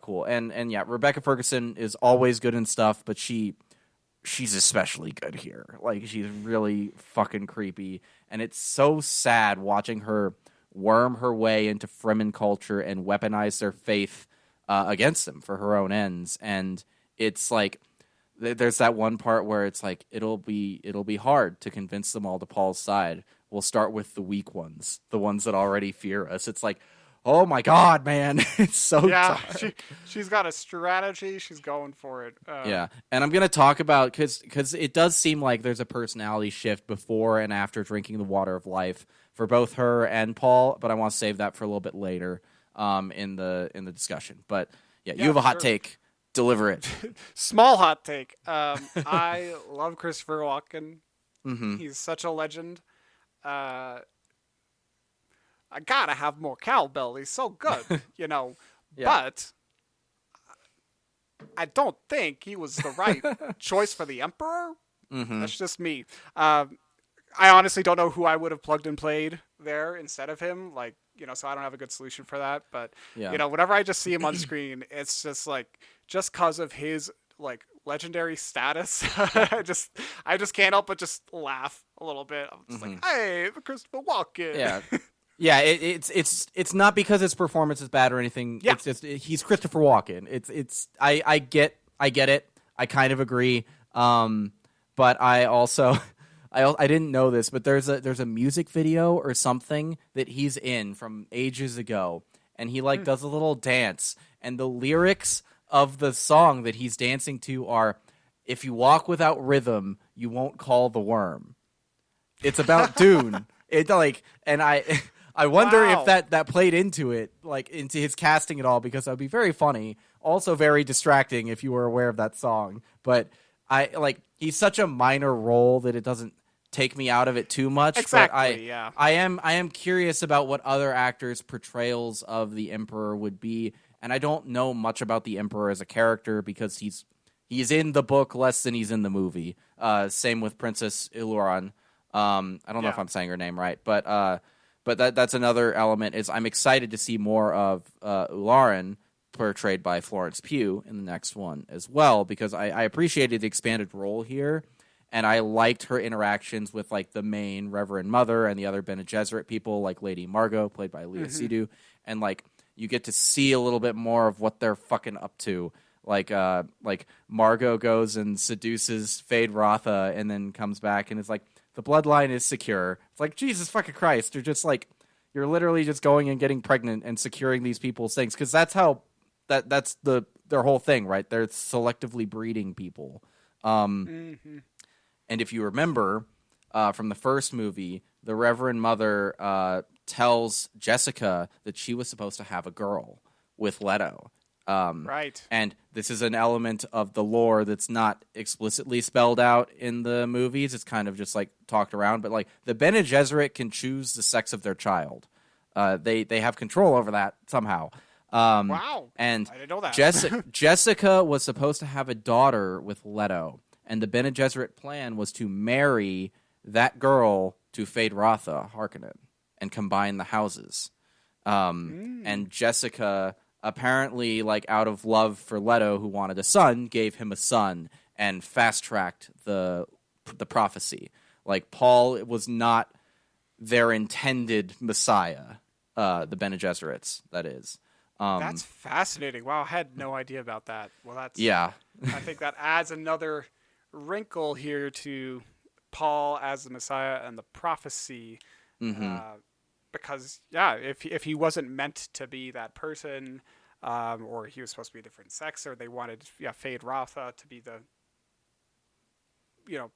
cool. And yeah, Rebecca Ferguson is always good in stuff, but she's especially good here. Like, she's really fucking creepy, and it's so sad watching her worm her way into Fremen culture and weaponize their faith against them for her own ends. And it's like there's that one part where it's like it'll be hard to convince them all to Paul's side. We'll start with the weak ones, the ones that already fear us. It's like, oh my God, man, it's so dark. She's got a strategy. She's going for it. Yeah, and I'm gonna talk about because it does seem like there's a personality shift before and after drinking the water of life for both her and Paul, but I want to save that for a little bit later in the discussion. But yeah, you have a hot take. Deliver it. Small hot take. I love Christopher Walken. Mm-hmm. He's such a legend. I gotta have more cowbell. He's so good, you know. Yeah. But I don't think he was the right choice for the Emperor. Mm-hmm. That's just me. I honestly don't know who I would have plugged and played there instead of him. Like, you know, so I don't have a good solution for that. But, you know, whenever I just see him on screen, it's just like, just because of his, like, legendary status, I just can't help but just laugh a little bit. I'm just like, hey, Christopher Walken. Yeah. Yeah, it's not because his performance is bad or anything. Yeah. It's just he's Christopher Walken. I get it. I kind of agree. But I also I didn't know this, but there's a music video or something that he's in from ages ago, and he like does a little dance, and the lyrics of the song that he's dancing to are, "If you walk without rhythm, you won't call the worm." It's about Dune. It like, and I wonder if that played into it, like into his casting at all, because that would be very funny. Also very distracting if you were aware of that song. But he's such a minor role that it doesn't take me out of it too much. Exactly. But I am curious about what other actors' portrayals of the Emperor would be, and I don't know much about the Emperor as a character because he's in the book less than he's in the movie. Same with Princess Iluran. I don't know if I'm saying her name right, but that's another element. Is I'm excited to see more of Ularin portrayed by Florence Pugh in the next one as well, because I appreciated the expanded role here, and I liked her interactions with like the main Reverend Mother and the other Bene Gesserit people, like Lady Margot, played by Leah Seydoux, and like you get to see a little bit more of what they're fucking up to. Like Margot goes and seduces Fade Rotha, and then comes back and is like, the bloodline is secure. It's like, Jesus fucking Christ. You're just like, you're literally just going and getting pregnant and securing these people's things. Because that's how, that's their whole thing, right? They're selectively breeding people. And if you remember from the first movie, the Reverend Mother tells Jessica that she was supposed to have a girl with Leto. Right. And this is an element of the lore that's not explicitly spelled out in the movies. It's kind of just like talked around. But like the Bene Gesserit can choose the sex of their child. They have control over that somehow. Wow. And I didn't know that. Jessica was supposed to have a daughter with Leto. And the Bene Gesserit plan was to marry that girl to Fade Rotha Harkonnen and combine the houses. And Jessica, apparently, like out of love for Leto, who wanted a son, gave him a son and fast-tracked the prophecy. Like, Paul was not their intended Messiah, the Bene Gesserits, that is. That's fascinating. Wow, I had no idea about that. Well, that's yeah. I think that adds another wrinkle here to Paul as the Messiah and the prophecy. Because if he wasn't meant to be that person, or he was supposed to be a different sex, or they wanted Fade Rotha to be the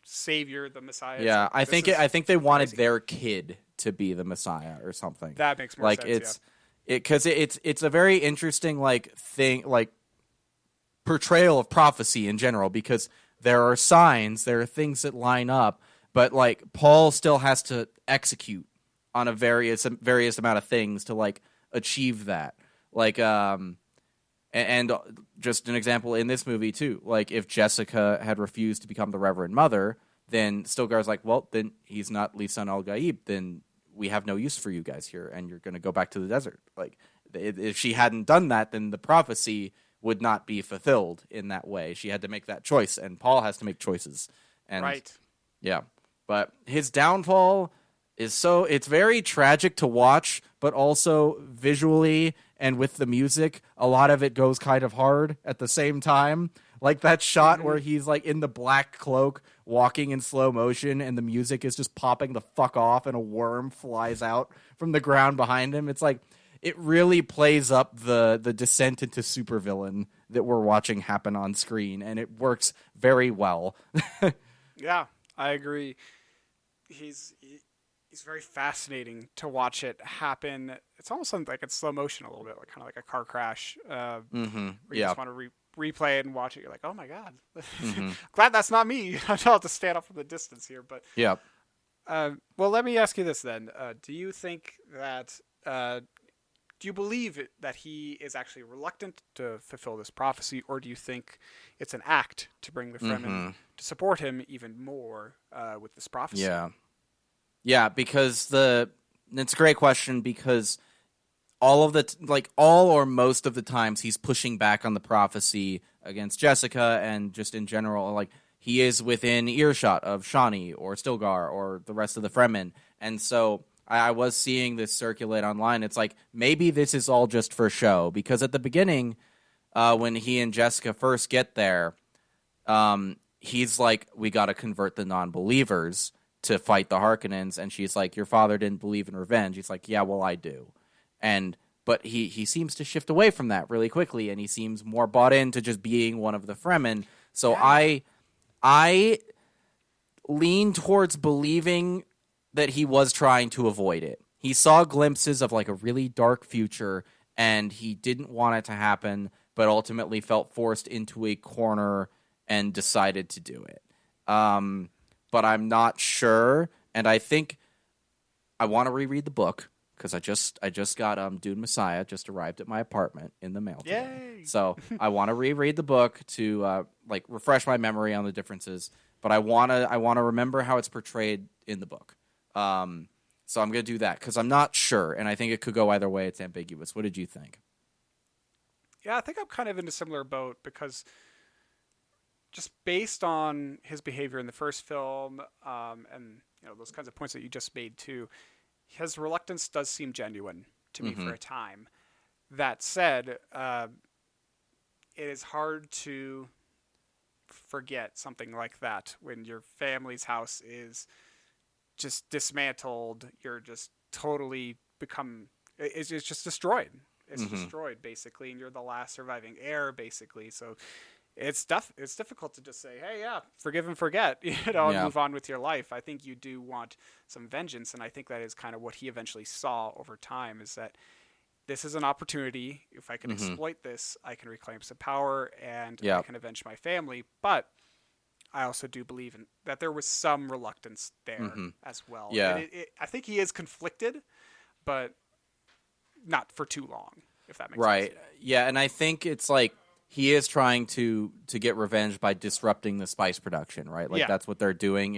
savior, the Messiah. Yeah, I think they wanted their kid to be the Messiah or something. That makes more sense. Because it's a very interesting portrayal of prophecy in general, because there are signs, there are things that line up, but like Paul still has to execute on a various amount of things to like achieve that. Like and just an example in this movie too, like if Jessica had refused to become the Reverend Mother, then Stilgar's like, well, then he's not Lisan al-Gaib, then we have no use for you guys here, and you're going to go back to the desert. Like, if she hadn't done that, then the prophecy would not be fulfilled in that way. She had to make that choice, and Paul has to make choices. And Right. yeah, but his downfall is it's very tragic to watch, but also visually and with the music, a lot of it goes kind of hard at the same time. Like that shot where he's like in the black cloak walking in slow motion and the music is just popping the fuck off and a worm flies out from the ground behind him. It's like, it really plays up the descent into supervillain that we're watching happen on screen, and it works very well. Yeah, I agree. He's very fascinating to watch it happen. It's almost like it's slow motion a little bit, like kind of like a car crash. Where you just want to replay it and watch it. You're like, oh my god, glad that's not me. I don't have to stand up from the distance here. But yeah. Well, let me ask you this then. Do you think that? Do you believe that he is actually reluctant to fulfill this prophecy, or do you think it's an act to bring the Fremen to support him even more with this prophecy? Yeah, because it's a great question, because all or most of the times he's pushing back on the prophecy against Jessica, and just in general, like, he is within earshot of Shawnee or Stilgar or the rest of the Fremen, and so I was seeing this circulate online. It's like, maybe this is all just for show, because at the beginning, when he and Jessica first get there, he's like, we got to convert the non-believers to fight the Harkonnens, and she's like, your father didn't believe in revenge. He's like, yeah, well, I do. But he seems to shift away from that really quickly, and he seems more bought into just being one of the Fremen. So I lean towards believing that he was trying to avoid it. He saw glimpses of like a really dark future, and he didn't want it to happen, but ultimately felt forced into a corner and decided to do it. But I'm not sure, and I think I want to reread the book, because I just got Dune Messiah just arrived at my apartment in the mail today. Yay! So I want to reread the book to like refresh my memory on the differences, but I want to remember how it's portrayed in the book. So I'm going to do that, because I'm not sure, and I think it could go either way. It's ambiguous. What did you think? Yeah, I think I'm kind of in a similar boat, because just based on his behavior in the first film, and those kinds of points that you just made too, his reluctance does seem genuine to me for a time. That said, it is hard to forget something like that when your family's house is just dismantled. You're just totally it's just destroyed. It's destroyed, basically, and you're the last surviving heir, basically. So it's difficult to just say, hey, yeah, forgive and forget, and move on with your life. I think you do want some vengeance, and I think that is kind of what he eventually saw over time, is that this is an opportunity. If I can exploit this, I can reclaim some power, and I can avenge my family. But I also do believe that there was some reluctance there as well. Yeah. And I think he is conflicted, but not for too long, if that makes sense. Right. Yeah, and I think it's like he is trying to get revenge by disrupting the spice production, right? Like that's what they're doing.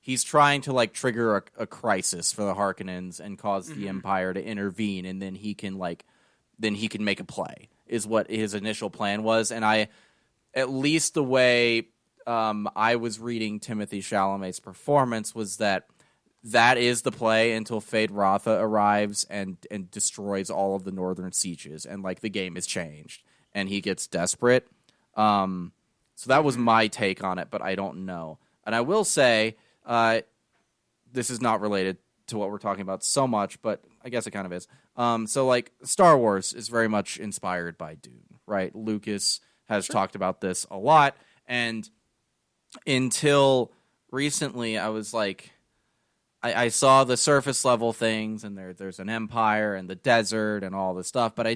He's trying to like trigger a crisis for the Harkonnens and cause the Empire to intervene, and then he can make a play, is what his initial plan was. And at least the way I was reading Timothée Chalamet's performance was that is the play until Fade Rotha arrives and destroys all of the northern sieges, and like the game is changed and he gets desperate. So that was my take on it, but I don't know. And I will say, this is not related to what we're talking about so much, but I guess it kind of is. So like Star Wars is very much inspired by Dune, right? Lucas has talked about this a lot, and until recently, I was like, I saw the surface level things, and there's an empire and the desert and all this stuff, but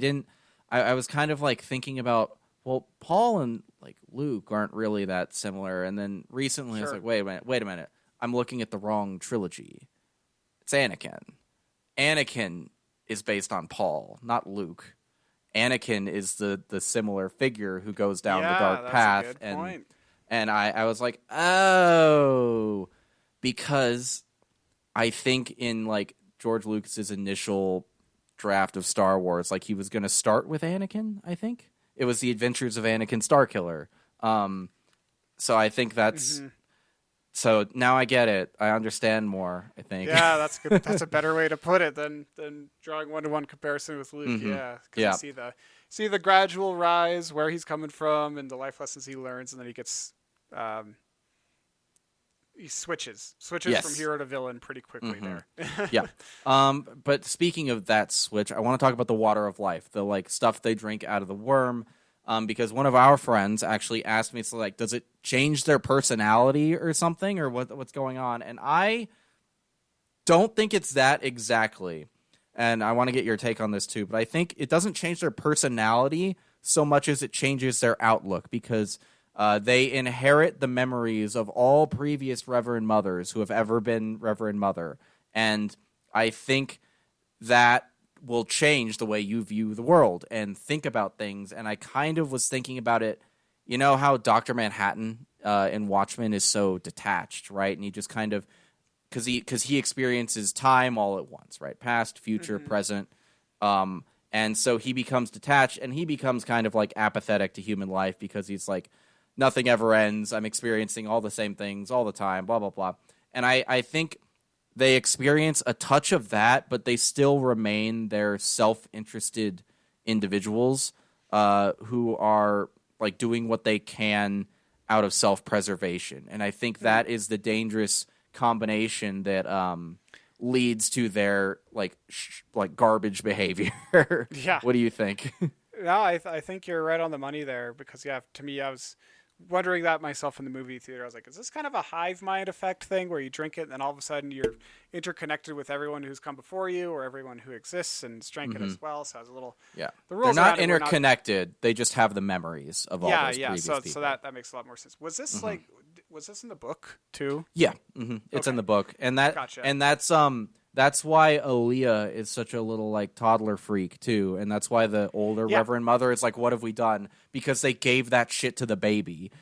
I was kind of like thinking about, well, Paul and like Luke aren't really that similar. And then recently I was like, wait a minute. I'm looking at the wrong trilogy. It's Anakin. Anakin is based on Paul, not Luke. Anakin is the similar figure who goes down the dark path. A good point. And I was like, oh, because I think in like George Lucas's initial draft of Star Wars. Like, he was going to start with Anakin, I think. It was The Adventures of Anakin Starkiller. So I think that's... Mm-hmm. So now I get it. I understand more, I think. Yeah, that's good. That's a better way to put it than drawing one-to-one comparison with Luke. Mm-hmm. Yeah, because Yeah. you see the gradual rise, where he's coming from, and the life lessons he learns, and then he gets he switches Yes. from hero to villain pretty quickly there. Yeah. But speaking of that switch, I want to talk about the water of life, the like stuff they drink out of the worm. Because one of our friends actually asked me, so like, does it change their personality or something, or what's going on? And I don't think it's that exactly. And I want to get your take on this too. But I think it doesn't change their personality so much as it changes their outlook, because they inherit the memories of all previous Reverend Mothers who have ever been Reverend Mother. And I think that will change the way you view the world and think about things. And I kind of was thinking about it, you know how Dr. Manhattan in Watchmen is so detached, right? And he just kind of, because he experiences time all at once, right? Past, future, present. And so he becomes detached, and he becomes kind of like apathetic to human life, because he's like, nothing ever ends. I'm experiencing all the same things all the time, blah, blah, blah. And I think they experience a touch of that, but they still remain their self-interested individuals who are like doing what they can out of self-preservation. And I think that is the dangerous combination that leads to their like garbage behavior. Yeah. What do you think? No, I think you're right on the money there, because yeah, to me, I was wondering that myself in the movie theater. I was like, is this kind of a hive mind effect thing where you drink it and then all of a sudden you're interconnected with everyone who's come before you, or everyone who exists and has drank it as well? So I was a little... Yeah. The rules They're not around it were interconnected. They just have the memories of all those previous people. So that makes a lot more sense. Was this was this in the book too? Yeah. It's in the book. And Gotcha. and that's why Aaliyah is such a little like toddler freak too, and that's why the older Reverend Mother is like, "What have we done?" Because they gave that shit to the baby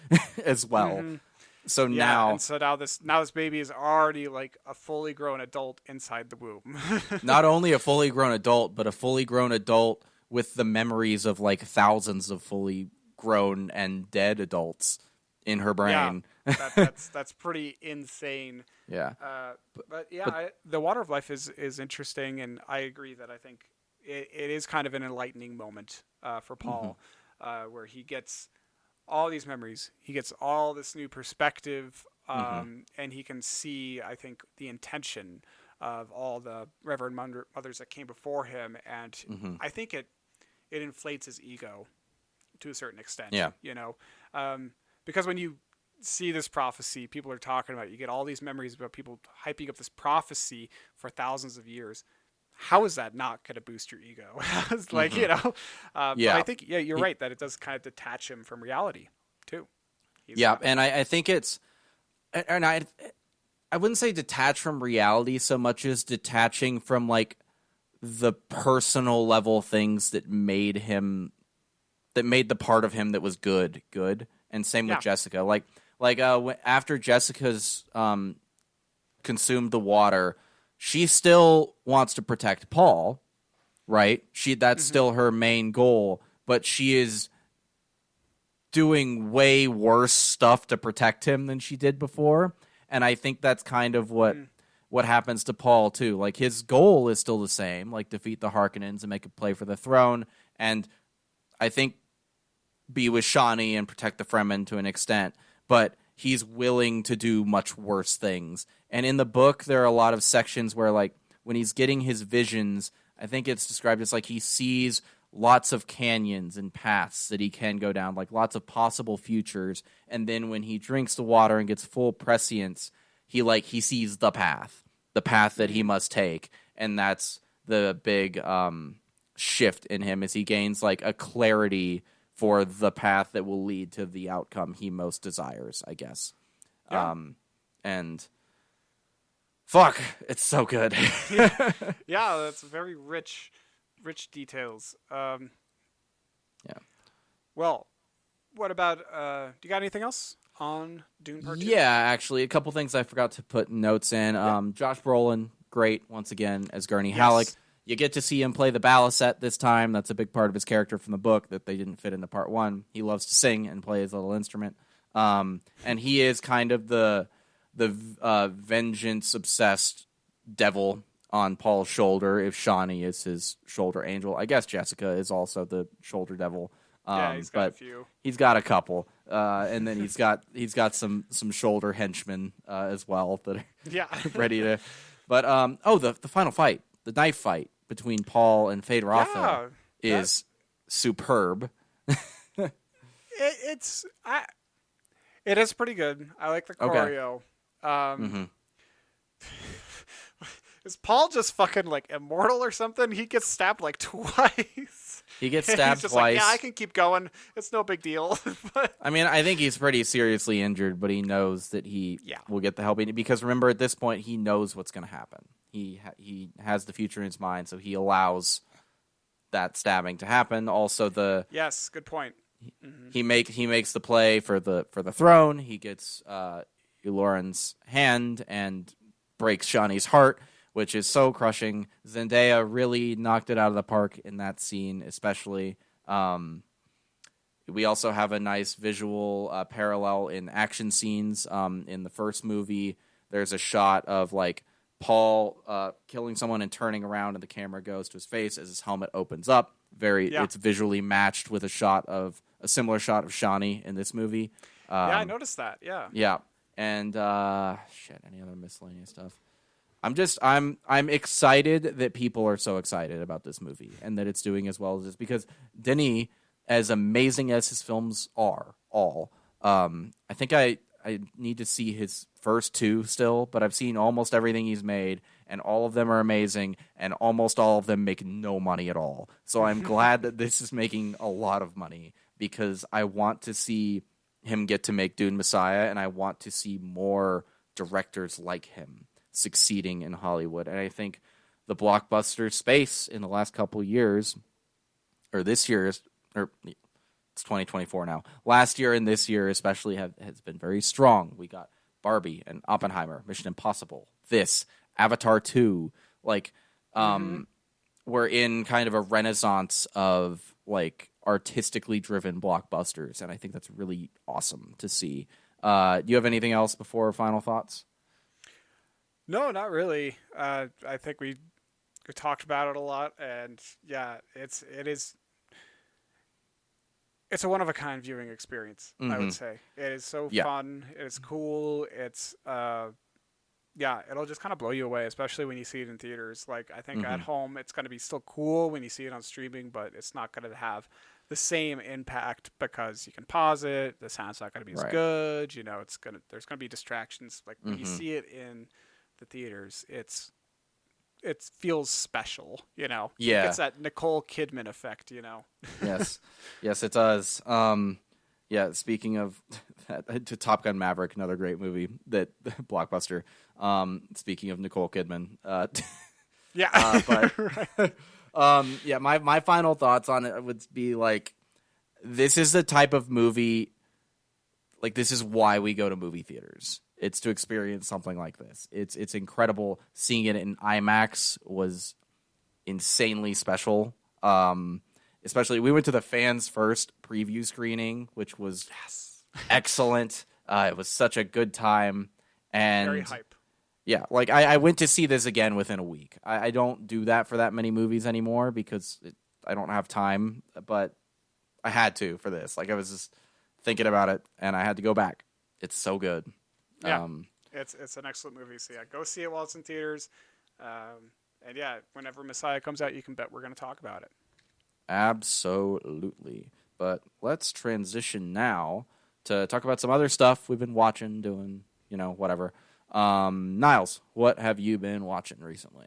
as well. So now, and so now this baby is already like a fully grown adult inside the womb. not only a fully grown adult, but a fully grown adult with the memories of like thousands of fully grown and dead adults in her brain. Yeah, that's pretty insane. Yeah. The Water of Life is interesting, and I agree that I think it is kind of an enlightening moment for Paul, where he gets all these memories, he gets all this new perspective, and he can see, I think, the intention of all the Reverend Mothers that came before him, and I think it inflates his ego to a certain extent. Yeah. You know, because when you see this prophecy, people are talking about it. You get all these memories about people hyping up this prophecy for thousands of years. How is that not going to boost your ego? It's like, you know, but I think, you're right that it does kind of detach him from reality too. And I think it's, and I wouldn't say detach from reality so much as detaching from like the personal level things that made the part of him that was good. And same with Jessica. Like after Jessica's consumed the water, she still wants to protect Paul, right? That's still her main goal, but she is doing way worse stuff to protect him than she did before. And I think that's kind of what happens to Paul too. Like, his goal is still the same, like defeat the Harkonnens and make a play for the throne, and I think be with Shawnee and protect the Fremen to an extent, but he's willing to do much worse things. And in the book, there are a lot of sections where, like, when he's getting his visions, I think it's described as like he sees lots of canyons and paths that he can go down, like lots of possible futures. And then when he drinks the water and gets full prescience, he sees the path that he must take. And that's the big shift in him, as he gains like a clarity for the path that will lead to the outcome he most desires, I guess. Yeah. And fuck, it's so good. Yeah, that's very rich details. Yeah. Well, what about, do you got anything else on Dune Part 2? Yeah, actually, a couple things I forgot to put notes in. Josh Brolin, great once again as Gurney Yes. Halleck. You get to see him play the baliset this time. That's a big part of his character from the book that they didn't fit into part one. He loves to sing and play his little instrument. And he is kind of the vengeance-obsessed devil on Paul's shoulder if Shawnee is his shoulder angel. I guess Jessica is also the shoulder devil. He's got a few. He's got a couple. And then he's got some shoulder henchmen as well that are Yeah. ready to... But, the final fight, the knife fight between Paul and Fade Rotha is superb. It is pretty good. I like the choreo. Is Paul just fucking like immortal or something? He gets stabbed like twice. He gets stabbed He's just twice. Like, yeah, I can keep going. It's no big deal. But I mean, I think he's pretty seriously injured, but he knows that he will get the help he needs. Because remember, at this point, he knows what's going to happen. He has the future in his mind, so he allows that stabbing to happen. Also, yes, good point. he makes the play for the throne. He gets Lauren's hand and breaks Shawnee's heart, which is so crushing. Zendaya really knocked it out of the park in that scene, especially. We also have a nice visual parallel in action scenes. In the first movie, there's a shot of like Paul killing someone and turning around, and the camera goes to his face as his helmet opens up. It's visually matched with a similar shot of Shawnee in this movie. I noticed that. Yeah. Yeah, and any other miscellaneous stuff? I'm excited that people are so excited about this movie and that it's doing as well as this, because Denis, as amazing as his films are, I think I need to see his first two still, but I've seen almost everything he's made, and all of them are amazing, and almost all of them make no money at all. So I'm glad that this is making a lot of money, because I want to see him get to make Dune Messiah, and I want to see more directors like him succeeding in Hollywood. And I think the blockbuster space in the last couple of years, or this year, or it's 2024 now, last year and this year especially has been very strong. We got Barbie and Oppenheimer, Mission Impossible, Avatar 2. We're in kind of a renaissance of like artistically driven blockbusters, and I think that's really awesome to see. Do you have anything else before final thoughts? No, not really. I think we talked about it a lot, and yeah, it's a one of a kind viewing experience. I would say it is so fun. It's cool. It's it'll just kind of blow you away, especially when you see it in theaters. Like, I think at home it's going to be still cool when you see it on streaming, but it's not going to have the same impact because you can pause it. The sound's not going to be as good. There's going to be distractions. Like when you see it in the theaters, it feels special. Yeah, it gets that Nicole Kidman effect. Yes, it does. Speaking of to Top Gun Maverick, another great movie, that blockbuster. Speaking of Nicole Kidman, my final thoughts on it would be like, this is the type of movie, like, this is why we go to movie theaters. It's to experience something like this. It's incredible. Seeing it in IMAX was insanely special. Especially, we went to the fans first preview screening, which was excellent. It was such a good time. And very hype. Yeah, like I went to see this again within a week. I don't do that for that many movies anymore because I don't have time, but I had to for this. Like, I was just thinking about it, and I had to go back. It's so good. Yeah, it's an excellent movie. So yeah, go see it while it's in theaters. And yeah, whenever Messiah comes out, you can bet we're going to talk about it. Absolutely. But let's transition now to talk about some other stuff we've been watching, doing, whatever. Niles, what have you been watching recently?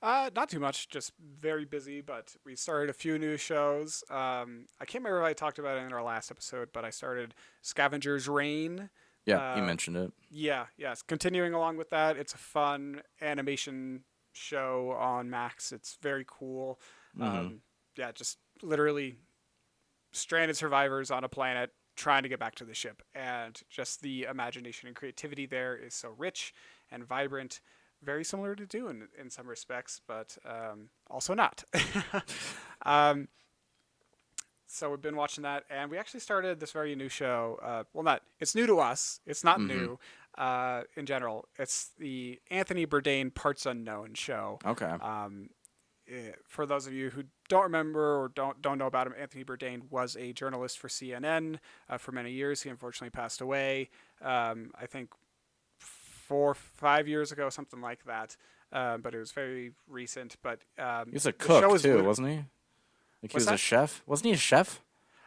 Not too much, just very busy, but we started a few new shows. I can't remember if I talked about it in our last episode, but I started Scavenger's Reign. Yeah, you mentioned it. Yes. Continuing along with that, it's a fun animation show on Max. It's very cool. Just literally stranded survivors on a planet trying to get back to the ship, and just the imagination and creativity there is so rich and vibrant. very similar to Dune in some respects, but also not. um, so we've been watching that, and we actually started this very new show. Well, not it's new to us. It's not Mm-hmm. new in general. It's the Anthony Bourdain Parts Unknown show. Okay. For those of you who don't remember or don't know about him, Anthony Bourdain was a journalist for CNN for many years. He unfortunately passed away. I think 4 or 5 years ago, something like that. But it was very recent. But He was a the show cook is too, wasn't he? Like he What's was a that? chef. Wasn't he a chef?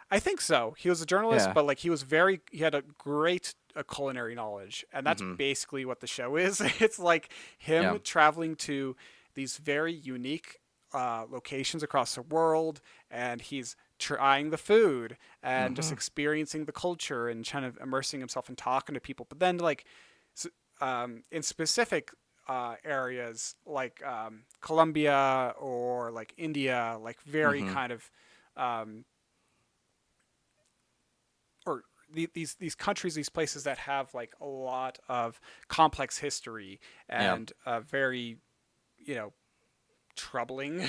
I think so. He was a journalist, Yeah. but like he had a great culinary knowledge, and that's basically what the show is. It's like him Yeah. traveling to these very unique locations across the world, and he's trying the food and just experiencing the culture and kind of immersing himself and talking to people. But then, like, in specific areas like Colombia or like India, like very kind of or these countries, these places that have like a lot of complex history and very, you know, troubling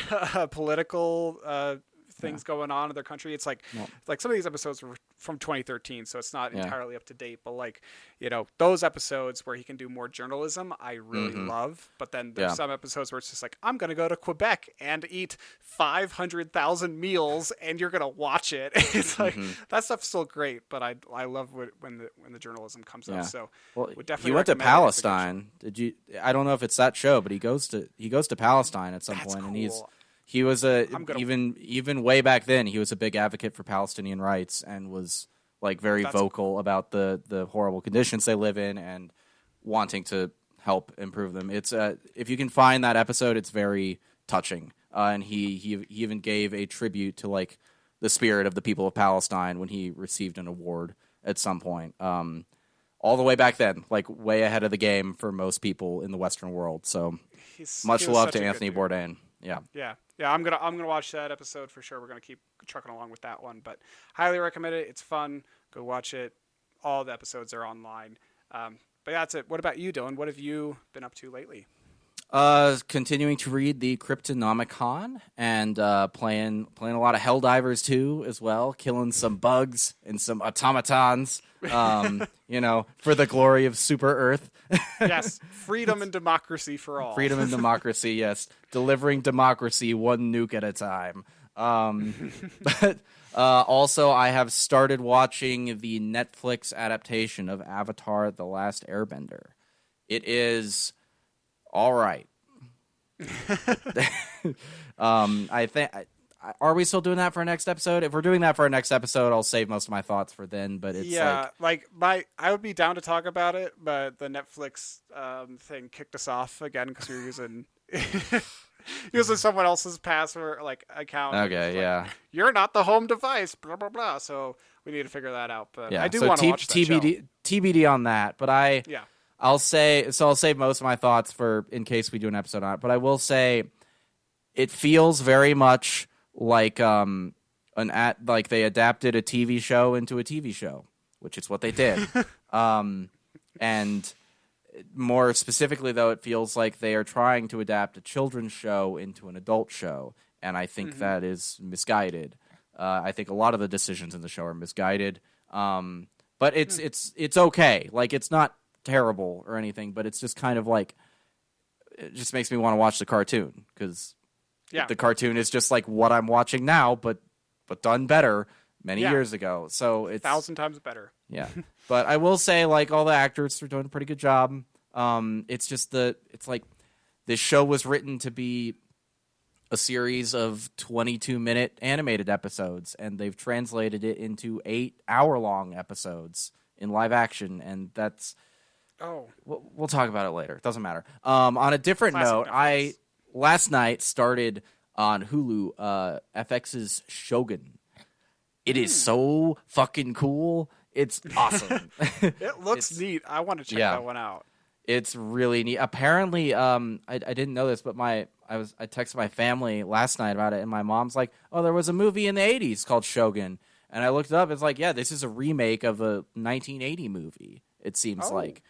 political things going on in their country. It's like some of these episodes were from 2013, so it's not entirely up to date. But like, you know, those episodes where he can do more journalism, I really love. But then there's some episodes where it's just like, I'm gonna go to Quebec and eat 500,000 meals, and you're gonna watch it. It's like that stuff's still great, but I love when the journalism comes up. So well, would definitely he went to recommend it. It's a good show. Palestine. Did you? I don't know if it's that show, but he goes to Palestine at some That's point, and cool. he was even way back then. He was a big advocate for Palestinian rights and was like very vocal about the horrible conditions they live in and wanting to help improve them. It's if you can find that episode, it's very touching. And he even gave a tribute to like the spirit of the people of Palestine when he received an award at some point. All the way back then, like way ahead of the game for most people in the Western world. So much love to Anthony Bourdain. Yeah. Yeah, I'm gonna watch that episode for sure. We're gonna keep trucking along with that one, but highly recommend it. It's fun. Go watch it. All the episodes are online. But that's it. What about you, Dylan? What have you been up to lately? Continuing to read the Cryptonomicon and playing a lot of Helldivers too as well, killing some bugs and some automatons. You know, for the glory of Super Earth. Yes, freedom and democracy for all. Freedom and democracy, yes. Delivering democracy one nuke at a time. But also, I have started watching the Netflix adaptation of Avatar: The Last Airbender. It is all right. I think. Are we still doing that for our next episode? If we're doing that for our next episode, I'll save most of my thoughts for then. But it's I would be down to talk about it, but the Netflix thing kicked us off again because we were using someone else's password account. Okay, yeah. You're not the home device. Blah blah blah. So we need to figure that out. But Yeah, I do so want to watch that show. TBD on that. But I'll save most of my thoughts for in case we do an episode on it. But I will say, it feels very much like like they adapted a TV show into a TV show, which is what they did. And more specifically, though, it feels like they are trying to adapt a children's show into an adult show, and I think that is misguided. I think a lot of the decisions in the show are misguided. But it's okay. Like, it's not terrible or anything, but it's just kind of like, it just makes me want to watch the cartoon because the cartoon is just like what I'm watching now, but done better many years ago. So it's 1,000 times better. Yeah. But I will say, like, all the actors are doing a pretty good job. It's just it's like this show was written to be a series of 22-minute animated episodes, and they've translated it into 8-hour-long episodes in live action, and that's... Oh. We'll talk about it later. It doesn't matter. On a different note, I last night started on Hulu FX's Shogun. It is so fucking cool. It's awesome. It looks neat. I want to check that one out. It's really neat. Apparently, I didn't know this, but I texted my family last night about it, and my mom's like, "Oh, there was a movie in the '80s called Shogun," and I looked it up. It's like, yeah, this is a remake of a 1980 movie. It seems like,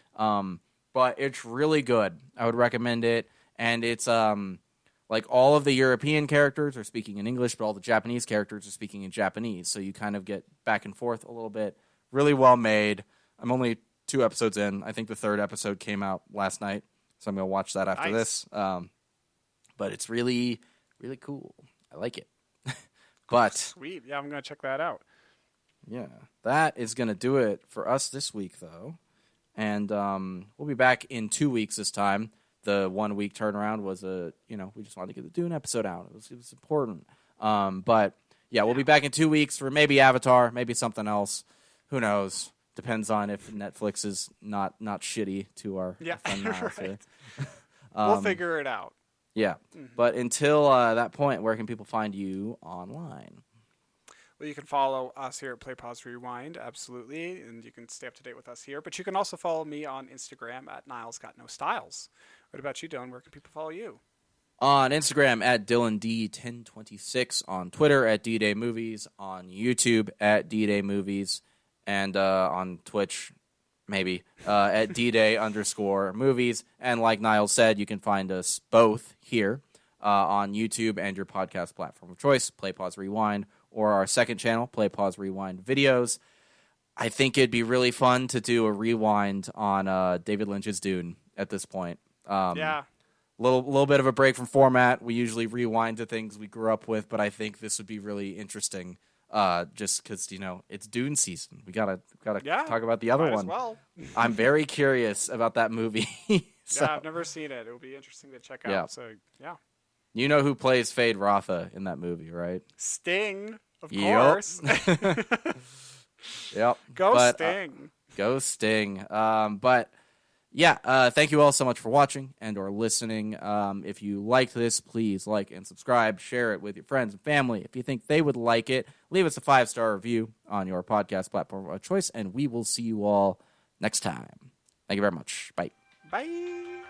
but it's really good. I would recommend it, and it's like all of the European characters are speaking in English, but all the Japanese characters are speaking in Japanese, so you kind of get back and forth a little bit. Really well made. I'm only 2 episodes in. I think the 3rd episode came out last night, so I'm going to watch that after this. But it's really, really cool. I like it. But sweet. Yeah, I'm going to check that out. Yeah, that is going to do it for us this week, though. And we'll be back in 2 weeks this time. The 1 week turnaround was we just wanted to get the Dune episode out. It was important. But yeah, we'll be back in 2 weeks for maybe Avatar, maybe something else. Who knows? Depends on if Netflix is not shitty to our friend Niles here. We'll figure it out. Yeah, but until that point, where can people find you online? Well, you can follow us here at Play Pause Rewind, absolutely, and you can stay up to date with us here. But you can also follow me on Instagram at Niles Got No Styles. What about you, Dylan? Where can people follow you? On Instagram at DylanD1026, on Twitter at D-Day Movies, on YouTube at D-Day Movies, and on Twitch, maybe, at D-Day_movies. And like Niles said, you can find us both here on YouTube and your podcast platform of choice, Play Pause Rewind, or our second channel, Play Pause Rewind Videos. I think it'd be really fun to do a rewind on David Lynch's Dune at this point. Little bit of a break from format. We usually rewind to things we grew up with, but I think this would be really interesting. Just because it's Dune season, we gotta talk about the other one. Well. I'm very curious about that movie. So, I've never seen it. It'll be interesting to check out. Yeah. So yeah, you know who plays Fade Rotha in that movie, right? Sting, of Yep. course. Yep. Sting. Go Sting. But yeah, thank you all so much for watching and or listening. If you liked this, please like and subscribe. Share it with your friends and family. If you think they would like it, leave us a 5-star review on your podcast platform of choice, and we will see you all next time. Thank you very much. Bye. Bye.